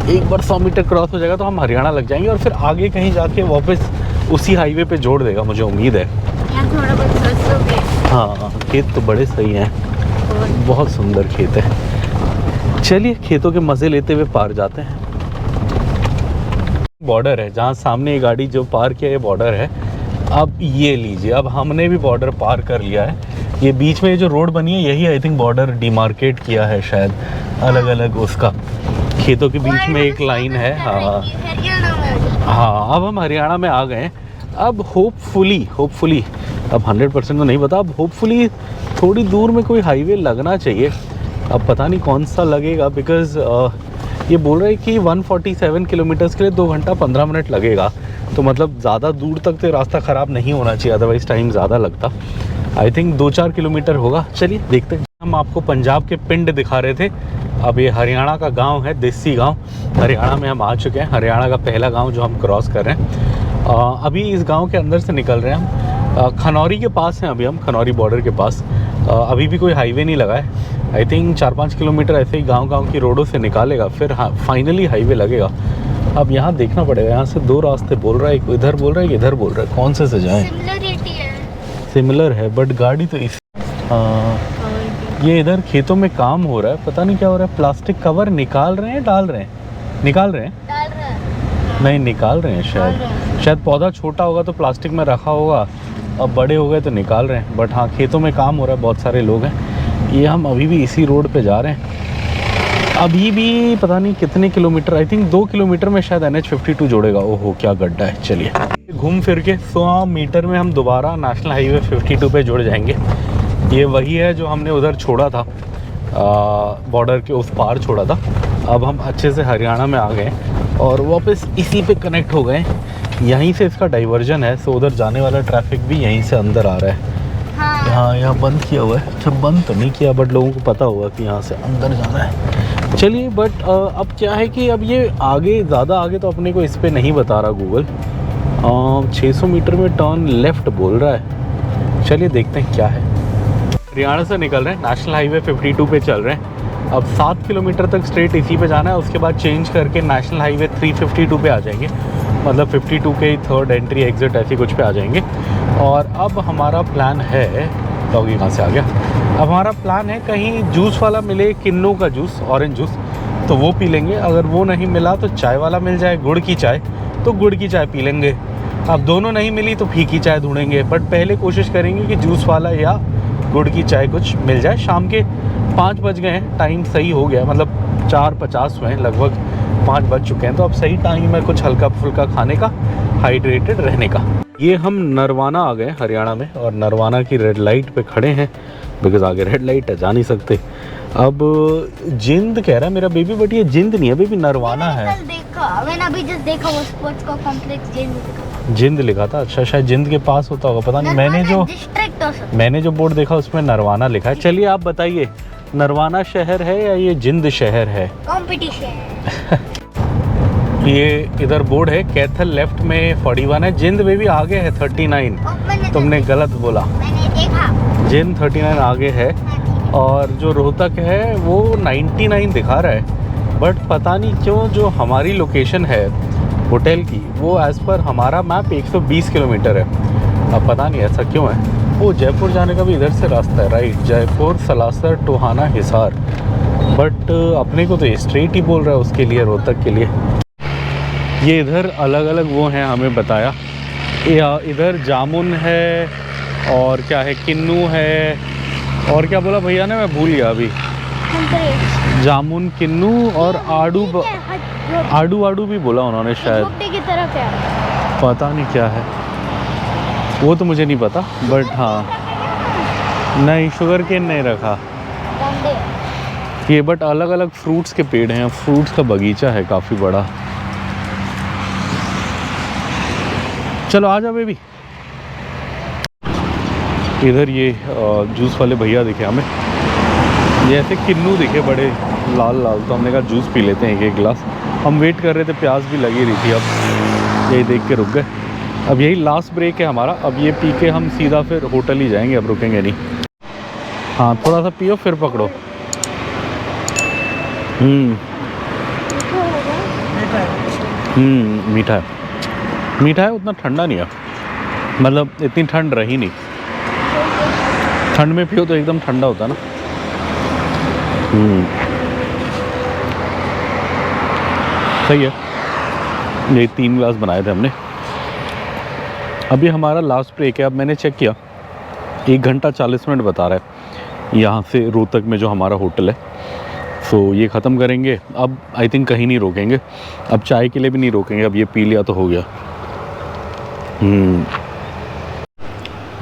एक बार 100 मीटर क्रॉस हो जाएगा तो हम हरियाणा लग जाएंगे, और फिर आगे कहीं जाके वापस उसी हाईवे पे जोड़ देगा, मुझे उम्मीद है। यहाँ थोड़ा बहुत सरसों के। हाँ, खेत तो बड़े सही हैं, बहुत सुंदर खेत है। चलिए खेतों के मज़े लेते हुए पार जाते हैं। बॉर्डर है, जहाँ सामने ये गाड़ी जो पार किया ये बॉर्डर है। अब ये लीजिए, अब हमने भी बॉर्डर पार कर लिया है। ये बीच में ये जो रोड बनी है यही आई थिंक बॉर्डर डिमार्केट किया है शायद, अलग अलग उसका। खेतों के बीच में एक लाइन है। हाँ हाँ, अब हम हरियाणा में आ गए हैं। अब होपफुली अब 100% तो नहीं पता, अब होपफुली थोड़ी दूर में कोई हाईवे लगना चाहिए। अब पता नहीं कौन सा लगेगा, बिकॉज़ ये बोल रहे हैं कि 147 किलोमीटर्स के लिए 2 घंटा 15 मिनट लगेगा। तो मतलब ज़्यादा दूर तक तो रास्ता ख़राब नहीं होना चाहिए, अदरवाइज़ टाइम ज़्यादा लगता। आई थिंक 2-4 किलोमीटर होगा। चलिए देखते हैं। हम आपको पंजाब के पिंड दिखा रहे थे, अब ये हरियाणा का गांव है, देसी गांव। हरियाणा में हम आ चुके हैं। हरियाणा का पहला गांव जो हम क्रॉस कर रहे हैं। अभी इस गांव के अंदर से निकल रहे हैं हम। खनौरी के पास हैं अभी हम, खनौरी बॉर्डर के पास। अभी भी कोई हाईवे नहीं लगा है। आई थिंक 4-5 किलोमीटर ऐसे ही गांव की रोडों से निकालेगा, फिर हाँ फाइनली हाईवे लगेगा। अब यहाँ देखना पड़ेगा। यहाँ से 2 रास्ते बोल रहा है, एक इधर बोल रहा है, एक इधर बोल रहा है। कौन से जाएँ? सिमिलर है, बट गाड़ी तो इस ये इधर खेतों में काम हो रहा है, पता नहीं क्या हो रहा है। प्लास्टिक कवर निकाल रहे हैं, डाल रहे हैं? निकाल रहे हैं? नहीं, निकाल रहे हैं शायद पौधा छोटा होगा तो प्लास्टिक में रखा होगा, अब बड़े हो गए तो निकाल रहे हैं। बट हाँ, खेतों में काम हो रहा है, बहुत सारे लोग हैं। ये हम अभी भी इसी रोड पे जा रहे हैं। अभी भी पता नहीं कितने किलोमीटर, आई थिंक 2 किलोमीटर में शायद NH 52 जोड़ेगा। ओहो क्या गड्ढा है। चलिए घूम फिर के 100 मीटर में हम दोबारा नेशनल हाईवे 52 पे जुड़ जाएंगे। ये वही है जो हमने उधर छोड़ा था, बॉर्डर के उस पार छोड़ा था। अब हम अच्छे से हरियाणा में आ गए और वापस इसी पे कनेक्ट हो गए। यहीं से इसका डाइवर्जन है, सो उधर जाने वाला ट्रैफिक भी यहीं से अंदर आ रहा है। हाँ, यहाँ बंद किया हुआ है। अच्छा, बंद तो नहीं किया, बट लोगों को पता होगा कि यहाँ से अंदर जाना है। चलिए, बट अब क्या है कि अब ये आगे, ज़्यादा आगे तो अपने को इस पर नहीं बता रहा गूगल। 600 मीटर में टर्न लेफ़्ट बोल रहा है। चलिए देखते हैं क्या है। हरियाणा से निकल रहे हैं, नेशनल हाईवे 52 पे चल रहे हैं। अब 7 किलोमीटर तक स्ट्रेट इसी पे जाना है, उसके बाद चेंज करके नेशनल हाईवे 352 पे आ जाएंगे। मतलब 52 के थर्ड एंट्री एग्जिट ऐसी कुछ पे आ जाएंगे। और अब हमारा प्लान है, डॉगी कहाँ से आ गया। अब हमारा प्लान है कहीं जूस वाला मिले, किन्नू का जूस, ऑरेंज जूस, तो वो पी लेंगे। अगर वो नहीं मिला तो चाय वाला मिल जाए, गुड़ की चाय, तो गुड़ की चाय पी लेंगे। अब दोनों नहीं मिली तो फीकी चाय ढूंढेंगे, बट पहले कोशिश करेंगे कि जूस वाला या गुड़ की चाय कुछ मिल जाए। शाम के 5 बज गए हैं, टाइम सही हो गया, मतलब 4:50 हुए हैं, लगभग 5 बज चुके हैं। तो अब सही टाइम है कुछ हल्का फुल्का खाने का, हाइड्रेटेड रहने का। ये हम नरवाना आ गए हरियाणा में, और नरवाना की रेड लाइट पे खड़े हैं, बिकॉज आगे रेड लाइट है, जा नहीं सकते। अब जिंद कह रहा है मेरा बेबी, बट ये जिंद नहीं है बेबी, नरवाना है। मैंने अभी जस्ट देखा वो स्पोर्ट्स का कॉम्प्लेक्स जिंद लिखा था। अच्छा, शायद जिंद के पास होता होगा, पता नहीं। मैंने जो बोर्ड देखा उसमें नरवाना लिखा है। चलिए आप बताइए, नरवाना शहर है या ये जिंद शहर है? कंपटीशन। ये इधर बोर्ड है, कैथल लेफ्ट में 41 है, जिंद बेबी आगे है 39। तुमने गलत बोला, मैंने देखा जिंद 39 आगे है, और जो रोहतक है वो 99 दिखा रहा है। बट पता नहीं क्यों जो हमारी लोकेशन है होटल की, वो एज़ पर हमारा मैप 120 किलोमीटर है। अब पता नहीं ऐसा क्यों है। वो जयपुर जाने का भी इधर से रास्ता है, राइट, जयपुर, सलासर, टोहाना, हिसार, बट अपने को तो स्ट्रेट ही बोल रहा है उसके लिए, रोहतक के लिए। ये इधर अलग अलग वो हैं, हमें बताया। इधर जामुन है, और क्या है, किन्नू है, और क्या बोला भैया ने, मैं भूल गया अभी। जामुन, किन्नू और आड़ू भी बोला उन्होंने शायद, की तरफ है। पता नहीं क्या है वो तो मुझे नहीं पता, बट हाँ, नहीं शुगर केन नहीं रखा ये, बट अलग अलग फ्रूट्स के पेड़ हैं, फ्रूट्स का बगीचा है काफ़ी बड़ा। चलो आ जाओ बेबी। इधर ये जूस वाले भैया दिखे हमें, ये ऐसे किन्नू दिखे बड़े लाल लाल, तो हमने कहा जूस पी लेते हैं एक गिलास। हम वेट कर रहे थे, प्यास भी लगी रही थी, अब यही देख के रुक गए। अब यही लास्ट ब्रेक है हमारा, अब ये पी के हम सीधा फिर होटल ही जाएंगे, अब रुकेंगे नहीं। हाँ, थोड़ा सा पियो फिर पकड़ो। मीठा है, मीठा है, उतना ठंडा नहीं है, मतलब इतनी ठंड रही नहीं। ठंड में पियो तो एकदम ठंडा होता ना। सही है। ये 3 ग्लास बनाए थे हमने। अभी हमारा लास्ट ब्रेक है। अब मैंने चेक किया 1 घंटा 40 मिनट बता रहा है यहाँ से रोहतक में जो हमारा होटल है। सो ये ख़त्म करेंगे, अब आई थिंक कहीं नहीं रोकेंगे, अब चाय के लिए भी नहीं रोकेंगे, अब ये पी लिया तो हो गया।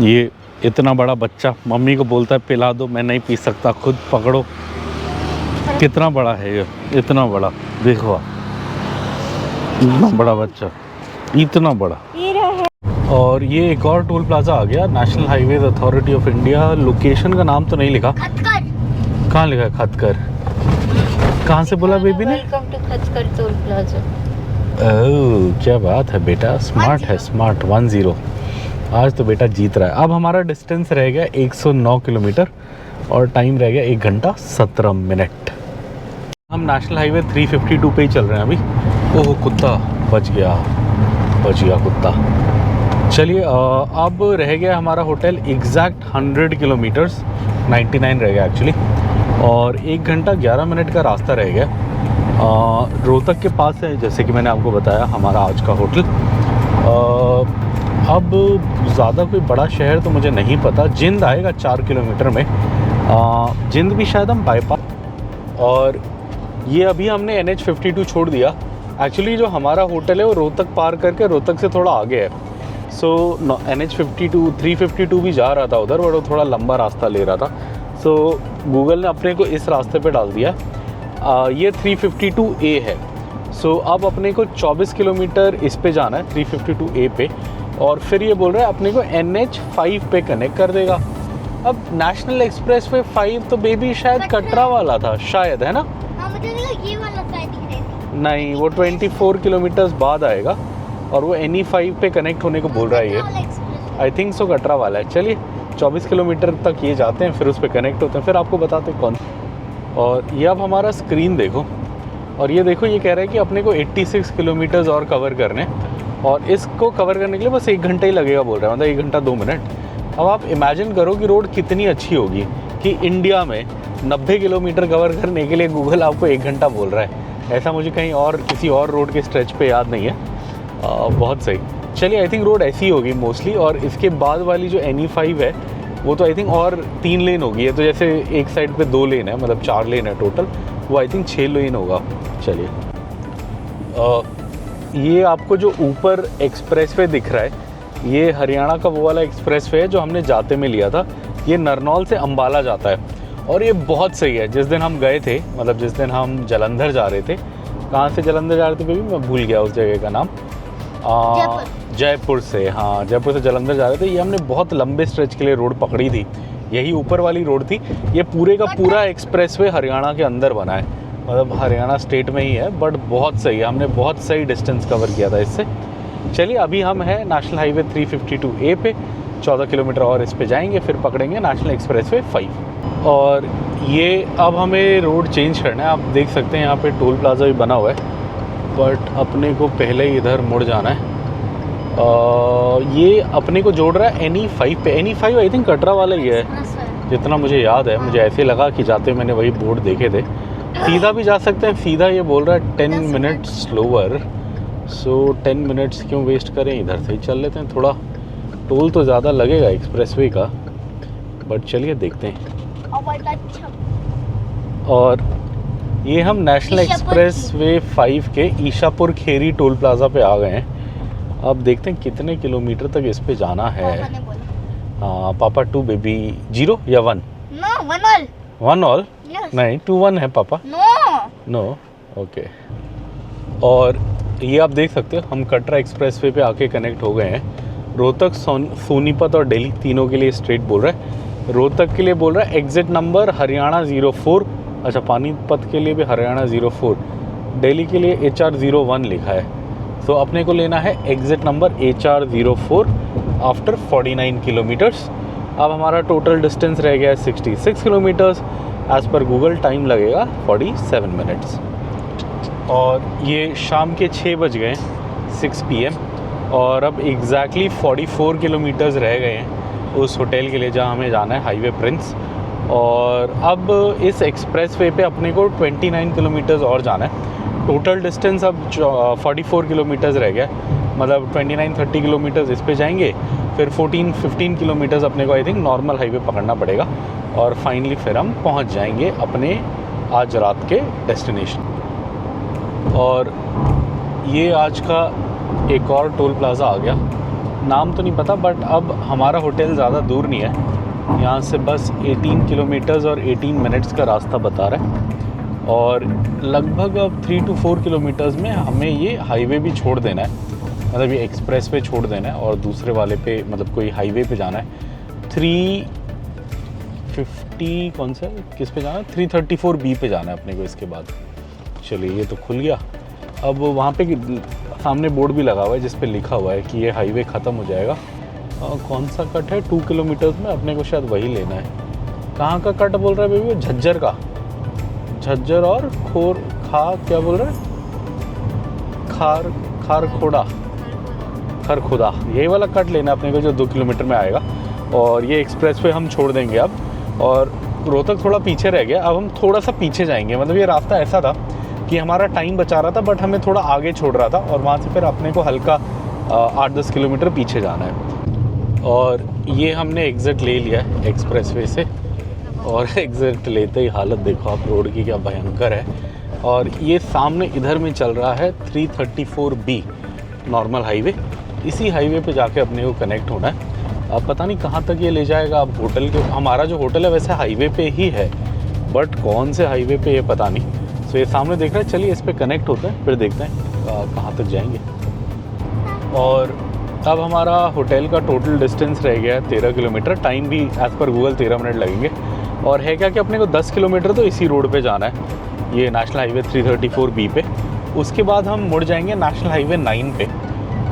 ये इतना बड़ा बच्चा मम्मी को बोलता है पिला दो, मैं नहीं पी सकता, खुद पकड़ो। कितना बड़ा है ये, इतना बड़ा, देखो इतना बड़ा बच्चा, इतना बड़ा। और ये एक और टोल प्लाजा आ गया, national highways authority of India. Location का नाम तो नहीं लिखा, कहाँ लिखा है? खतकर। कहाँ से बोला बेबी ने? Welcome to Khatkar toll plaza. Oh क्या बात है बेटा, स्मार्ट है, स्मार्ट 10। आज तो बेटा जीत रहा है। अब हमारा डिस्टेंस रह गया 109 किलोमीटर और टाइम रह गया 1 घंटा 17 मिनट। हम नेशनल हाईवे 352 पे ही चल रहे हैं अभी। ओह कुत्ता बच गया कुत्ता। चलिए अब रह गया हमारा होटल एग्जैक्ट 100 किलोमीटर्स, 99 रह गया एक्चुअली, और 1 घंटा 11 मिनट का रास्ता रह गया। रोहतक के पास है, जैसे कि मैंने आपको बताया, हमारा आज का होटल। अब ज़्यादा कोई बड़ा शहर तो मुझे नहीं पता। जिंद आएगा 4 किलोमीटर में, जिंद भी शायद हम बाईपास। और ये अभी हमने NH52 छोड़ दिया। एक्चुअली जो हमारा होटल है वो रोहतक पार करके रोहतक से थोड़ा आगे है, सो NH52 352 भी जा रहा था उधर, बट वो थोड़ा लंबा रास्ता ले रहा था। सो गूगल ने अपने को इस रास्ते पे डाल दिया। ये 352A है। सो अब अपने को 24 किलोमीटर इस पे जाना है 352A पे, और फिर ये बोल रहा है अपने को NH5 पे कनेक्ट कर देगा। अब नेशनल एक्सप्रेस वे 5 तो बेबी शायद कटरा वाला था शायद, है ना? हाँ, मुझे लगा ये वाला शायद दिख रहा है। नहीं, वो 24 किलोमीटर्स बाद आएगा और वो NE5 पे कनेक्ट होने को बोल रहा है ये। आई थिंक सो कटरा वाला है। चलिए 24 किलोमीटर तक ये जाते हैं, फिर उस पर कनेक्ट होते हैं, फिर आपको बताते हैं कौन। और ये अब हमारा स्क्रीन देखो, और ये देखो ये कह रहा है कि अपने को 86 किलोमीटर्स और कवर करने, और इसको कवर करने के लिए बस 1 घंटा ही लगेगा बोल रहा है, मतलब 1 घंटा 2 मिनट। अब आप इमेजिन करो कि रोड कितनी अच्छी होगी कि इंडिया में 90 किलोमीटर कवर करने के लिए गूगल आपको 1 घंटा बोल रहा है। ऐसा मुझे कहीं और किसी और रोड के स्ट्रेच पे याद नहीं है। बहुत सही। चलिए आई थिंक रोड ऐसी होगी मोस्टली, और इसके बाद वाली जो NE5 है वो तो आई थिंक और 3 लेन होगी। ये तो जैसे एक साइड पे 2 लेन है, मतलब 4 लेन है टोटल, वो आई थिंक 6 लेन होगा। चलिए ये आपको जो ऊपर एक्सप्रेसवे दिख रहा है, ये हरियाणा का वो वाला एक्सप्रेसवे है जो हमने जाते में लिया था। ये नरनौल से अंबाला जाता है, और ये बहुत सही है। जिस दिन हम गए थे, मतलब जिस दिन हम जलंधर जा रहे थे, कहाँ से जलंधर जा रहे थे बेबी, मैं भूल गया उस जगह का नाम। जयपुर से, हाँ जयपुर से जलंधर जा रहे थे। ये हमने बहुत लंबे स्ट्रेच के लिए रोड पकड़ी थी, यही ऊपर वाली रोड थी। ये पूरे का पूरा एक्सप्रेसवे हरियाणा के अंदर बना है, मतलब हरियाणा स्टेट में ही है, बट बहुत सही है। हमने बहुत सही डिस्टेंस कवर किया था इससे। चलिए अभी हम हैं नेशनल हाईवे 352A पे, 14 किलोमीटर और इस पे जाएंगे, फिर पकड़ेंगे नेशनल एक्सप्रेसवे 5। और ये अब हमें रोड चेंज करना है। आप देख सकते हैं यहाँ पे टोल प्लाजा भी बना हुआ है, बट अपने को पहले इधर मुड़ जाना है। ये अपने को जोड़ रहा है NE5 पे। NE5 आई थिंक कटरा वाला ही है जितना मुझे याद है। मुझे ऐसे लगा कि जाते मैंने वही बोर्ड देखे थे। सीधा भी जा सकते हैं, सीधा ये बोल रहा है 10 मिनट स्लोअर। सो 10 मिनट्स क्यों वेस्ट करें, इधर से ही चल लेते हैं। थोड़ा टोल तो ज़्यादा लगेगा एक्सप्रेसवे का, बट चलिए देखते हैं। और ये हम नेशनल एक्सप्रेसवे 5 के ईशापुर खेरी टोल प्लाजा पे आ गए हैं। अब देखते हैं कितने किलोमीटर तक इस पे जाना है। हाँ पापा 2 बेबी 0 या 1? No, 1 all. 1 ऑल? Yes. नहीं 2-1 है पापा। No okay. और ये आप देख सकते हो हम कटरा एक्सप्रेसवे पे आके कनेक्ट हो गए हैं। रोहतक, सोनीपत और दिल्ली तीनों के लिए स्ट्रेट बोल रहा है। रोहतक के लिए बोल रहा है एग्जिट नंबर हरियाणा 04। अच्छा, पानीपत के लिए भी हरियाणा 04। दिल्ली के लिए HR01 लिखा है। तो अपने को लेना है exit number HR04 after 49 kilometres. अब हमारा टोटल डिस्टेंस रह गया है 66 kilometres. As per Google time लगेगा 47 मिनट्स। और ये शाम के 6 बज गए 6 PM, और अब एग्जैक्टली 44 किलोमीटर्स रह गए हैं उस होटल के लिए जहाँ हमें जाना है, हाईवे प्रिंस। और अब इस एक्सप्रेसवे पे अपने को 29 किलोमीटर्स और जाना है। टोटल डिस्टेंस अब 44 किलोमीटर्स रह गया, मतलब 29-30 किलोमीटर्स इस पे जाएंगे, फिर 14-15 किलोमीटर्स अपने को आई थिंक नॉर्मल हाईवे पकड़ना पड़ेगा, और फाइनली फिर हम पहुंच जाएंगे अपने आज रात के डेस्टिनेशन। और ये आज का एक और टोल प्लाज़ा आ गया, नाम तो नहीं पता, बट अब हमारा होटल ज़्यादा दूर नहीं है, यहाँ से बस 18 किलोमीटर्स और 18 मिनट्स का रास्ता बता रहा है। और लगभग अब 3 to 4 किलोमीटर्स में हमें ये हाईवे भी छोड़ देना है, मतलब ये एक्सप्रेस पे छोड़ देना है, और दूसरे वाले पे मतलब कोई हाईवे पे जाना है। 350 कौन सा किस पे जाना है, 334B पे जाना है अपने को इसके बाद। चलिए ये तो खुल गया। अब वहाँ पे सामने बोर्ड भी लगा हुआ है जिस पे लिखा हुआ है कि ये हाईवे ख़त्म हो जाएगा। कौन सा कट है 2 किलोमीटर्स में, अपने को शायद वही लेना है। कहाँ का कट बोल रहा है बेबी? झज्जर का, झज्जर और क्या बोल रहा है, खरखुदा, यही वाला कट लेना अपने को जो 2 किलोमीटर में आएगा। और ये एक्सप्रेस पे हम छोड़ देंगे अब। और रोहतक थोड़ा पीछे रह गया, अब हम थोड़ा सा पीछे जाएंगे। मतलब ये रास्ता ऐसा था कि हमारा टाइम बचा रहा था, बट हमें थोड़ा आगे छोड़ रहा था, और वहाँ से फिर अपने को हल्का 8-10 किलोमीटर पीछे जाना है। और ये हमने एग्ज़िट ले लिया है एक्सप्रेसवे से, और एग्ज़िट लेते ही हालत देखो आप रोड की क्या भयंकर है। और ये सामने इधर में चल रहा है 334B नॉर्मल हाईवे, इसी हाईवे पे जाके अपने को कनेक्ट होना है। अब पता नहीं कहाँ तक ये ले जाएगा। अब होटल के, हमारा जो होटल है वैसे हाईवे पे ही है, बट कौन से हाईवे पे ये पता नहीं। सो ये सामने देख रहे हैं, चलिए इस पर कनेक्ट होते हैं, फिर देखते हैं कहाँ तक जाएंगे। और अब हमारा होटल का टोटल डिस्टेंस रह गया है 13 किलोमीटर। टाइम भी एज़ पर गूगल 13 मिनट लगेंगे। और है क्या कि अपने को 10 किलोमीटर तो इसी रोड पे जाना है, ये नेशनल हाईवे 334B पे। उसके बाद हम मुड़ जाएंगे नेशनल हाईवे 9 पे,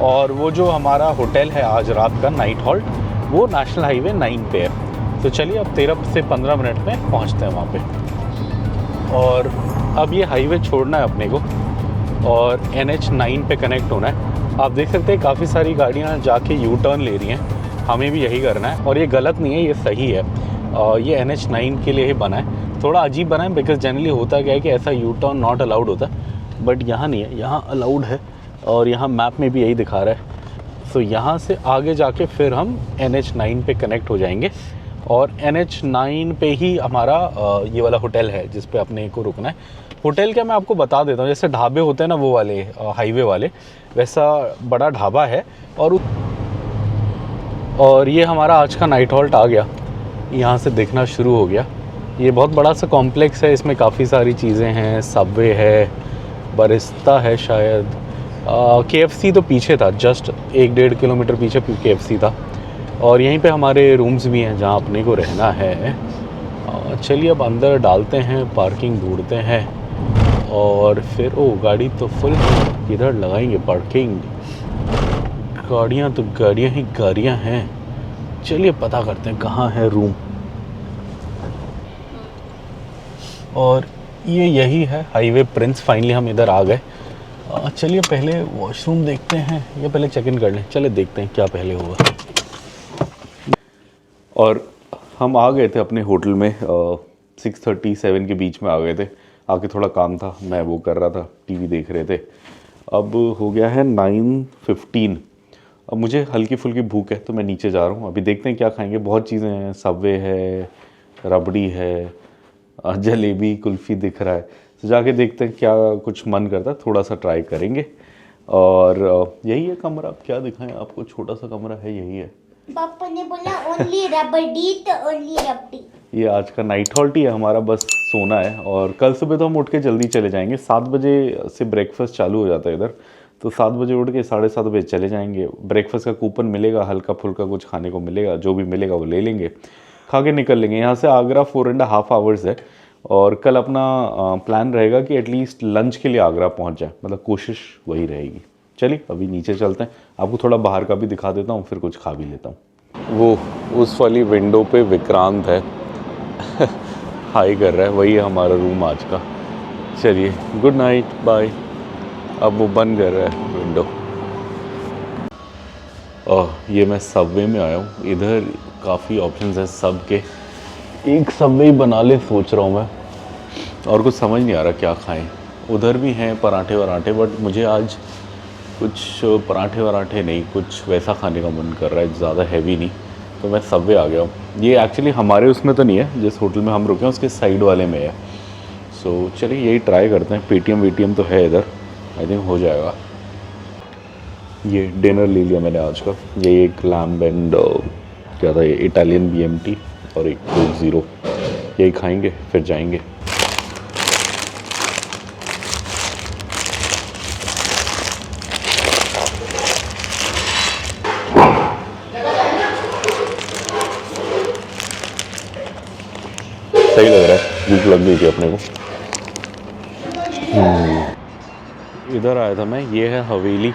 और वो जो हमारा होटल है आज रात का नाइट हॉल्ट, वो नेशनल हाईवे 9 पे है। तो चलिए अब 13 से 15 मिनट में पहुंचते हैं वहाँ पे। और अब ये हाईवे छोड़ना है अपने को और NH 9 पे कनेक्ट होना है। आप देख सकते हैं काफ़ी सारी गाड़ियाँ जाके यू टर्न ले रही हैं, हमें भी यही करना है। और ये गलत नहीं है, ये सही है। ये NH 9 के लिए ही बना है। थोड़ा अजीब बना है बिकॉज जनरली होता क्या है कि ऐसा यू टर्न नॉट अलाउड होता है, बट यहाँ नहीं है, यहाँ अलाउड है। और यहाँ मैप में भी यही दिखा रहा है। सो यहाँ से आगे जाके फिर हम NH 9 पे कनेक्ट हो जाएंगे, और NH 9 पे ही हमारा ये वाला होटल है जिस पे अपने को रुकना है। होटल क्या मैं आपको बता देता हूँ, जैसे ढाबे होते हैं ना वो वाले हाईवे वाले, वैसा बड़ा ढाबा है। और ये हमारा आज का नाइट हॉल्ट आ गया, यहाँ से देखना शुरू हो गया। ये बहुत बड़ा सा कॉम्प्लेक्स है, इसमें काफ़ी सारी चीज़ें हैं, सबवे है, बरिस्ता है शायद। KFC तो पीछे था, जस्ट 1-1.5 किलोमीटर पीछे KFC था। और यहीं पे हमारे रूम्स भी हैं जहाँ अपने को रहना है। चलिए अब अंदर डालते हैं, पार्किंग ढूंढते हैं, और फिर गाड़ी तो फुल है, किधर लगाएंगे पार्किंग। गाड़ियाँ तो गाड़ियाँ हैं। चलिए पता करते हैं कहाँ है रूम। और ये यही है हाईवे प्रिंस। फाइनली हम इधर आ गए। चलिए पहले वॉशरूम देखते हैं, या पहले चेक इन कर लें। चले देखते हैं क्या पहले होगा। और हम आ गए थे अपने होटल में 6:37 के बीच में आ गए थे। आके थोड़ा काम था, मैं वो कर रहा था, टीवी देख रहे थे। अब हो गया है 9:15। अब मुझे हल्की फुल्की भूख है तो मैं नीचे जा रहा हूँ। अभी देखते हैं क्या खाएंगे। बहुत चीज़ें हैं, सबवे है, रबड़ी है, जलेबी, कुल्फ़ी दिख रहा है। तो जाके देखते हैं क्या कुछ मन करता है, थोड़ा सा ट्राई करेंगे। और यही है कमरा। क्या दिखाएं आपको, छोटा सा कमरा है, यही है। पापा ने बोला ओनली रबड़ी तो ओनली रबड़ी। ये आज का नाइट हॉल्ट ही है हमारा, बस सोना है। और कल सुबह तो हम उठ के जल्दी चले जाएंगे। 7 बजे से ब्रेकफास्ट चालू हो जाता है इधर, तो 7 बजे उठ के 7:30 बजे चले जाएंगे। ब्रेकफास्ट का कूपन मिलेगा, हल्का फुल्का कुछ खाने को मिलेगा, जो भी मिलेगा वो ले लेंगे, खा के निकल लेंगे। यहाँ से आगरा 4.5 आवर्स है। और कल अपना प्लान रहेगा कि एटलीस्ट लंच के लिए आगरा पहुँच जाए, मतलब कोशिश वही रहेगी। चलिए अभी नीचे चलते हैं, आपको थोड़ा बाहर का भी दिखा देता हूँ, फिर कुछ खा भी लेता हूँ। वो उस वाली विंडो पे विक्रांत है हाई कर रहा है, वही है हमारा रूम आज का। चलिए गुड नाइट, बाय। अब वो बंद कर रहा है विंडो। ये मैं सबवे में आया हूँ। इधर काफ़ी ऑप्शंस हैं सब के, एक सबवे ही बना ले सोच रहा हूँ मैं, और कुछ समझ नहीं आ रहा क्या खाएं। उधर भी हैं पराठे वराठे, बट मुझे आज कुछ पराठे वराठे नहीं, कुछ वैसा खाने का मन कर रहा है, ज़्यादा हैवी नहीं। तो मैं सबवे आ गया हूँ। ये एक्चुअली हमारे उसमें तो नहीं है, जिस होटल में हम रुके हैं उसके साइड वाले में है। सो चलिए यही ट्राई करते हैं। पेटीएम वेटीएम तो है इधर, आई थिंक हो जाएगा। ये डिनर ले लिया मैंने आज का। ये एक लैम्ब एंड क्या था ये, इटालियन BMT और एक कोक 0, यही खाएंगे फिर जाएंगे। सही लग रहा है, भूख लग गई थी अपने को। इधर आया था मैं, ये है हवेली,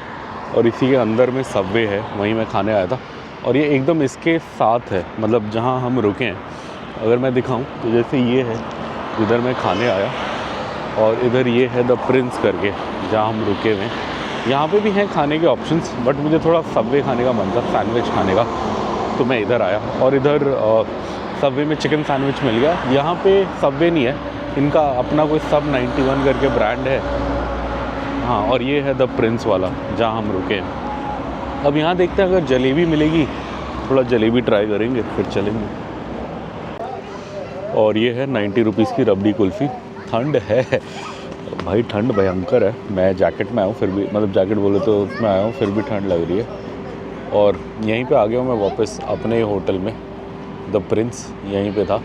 और इसी के अंदर में सबवे है, वहीं मैं खाने आया था। और ये एकदम इसके साथ है, मतलब जहाँ हम रुके हैं। अगर मैं दिखाऊं तो जैसे ये है जिधर मैं खाने आया, और इधर ये है द प्रिंस करके जहाँ हम रुके हुए हैं। यहाँ पे भी हैं खाने के ऑप्शंस, बट मुझे थोड़ा सबवे खाने का मन था, सैंडविच खाने का, तो मैं इधर आया। और इधर सबवे में चिकन सैंडविच मिल गया। यहाँ पे सबवे नहीं है, इनका अपना कोई सब 91 करके ब्रांड है। हाँ, और ये है द प्रिंस वाला जहाँ हम रुके हैं। अब यहाँ देखते हैं, अगर जलेबी मिलेगी थोड़ा जलेबी ट्राई करेंगे, फिर चलेंगे। और ये है 90 रुपीज़ की रबड़ी कुल्फ़ी। ठंड है भाई, ठंड भयंकर है। मैं जैकेट में आया हूँ फिर भी, मतलब जैकेट बोले तो उसमें आया हूँ, फिर भी ठंड लग रही है। और यहीं पे आ गया हूँ मैं वापस अपने होटल में, द प्रिंस यहीं पे था।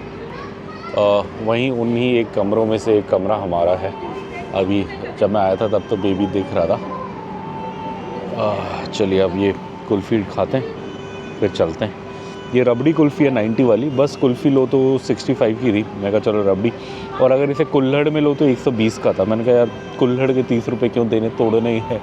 वहीं उन्हीं एक कमरों में से एक कमरा हमारा है। अभी जब मैं आया था तब तो बेबी दिख रहा था। चलिए अब ये कुल्फ़ी खाते हैं फिर चलते हैं। ये रबड़ी कुल्फ़ी है 90 वाली, बस कुल्फ़ी लो तो 65 की थी। मैं कहा चलो रबड़ी, और अगर इसे कुल्हड़ में लो तो 120 का था। मैंने कहा यार कुल्हड़ के 30 रुपये क्यों देने, तोड़ने ही है।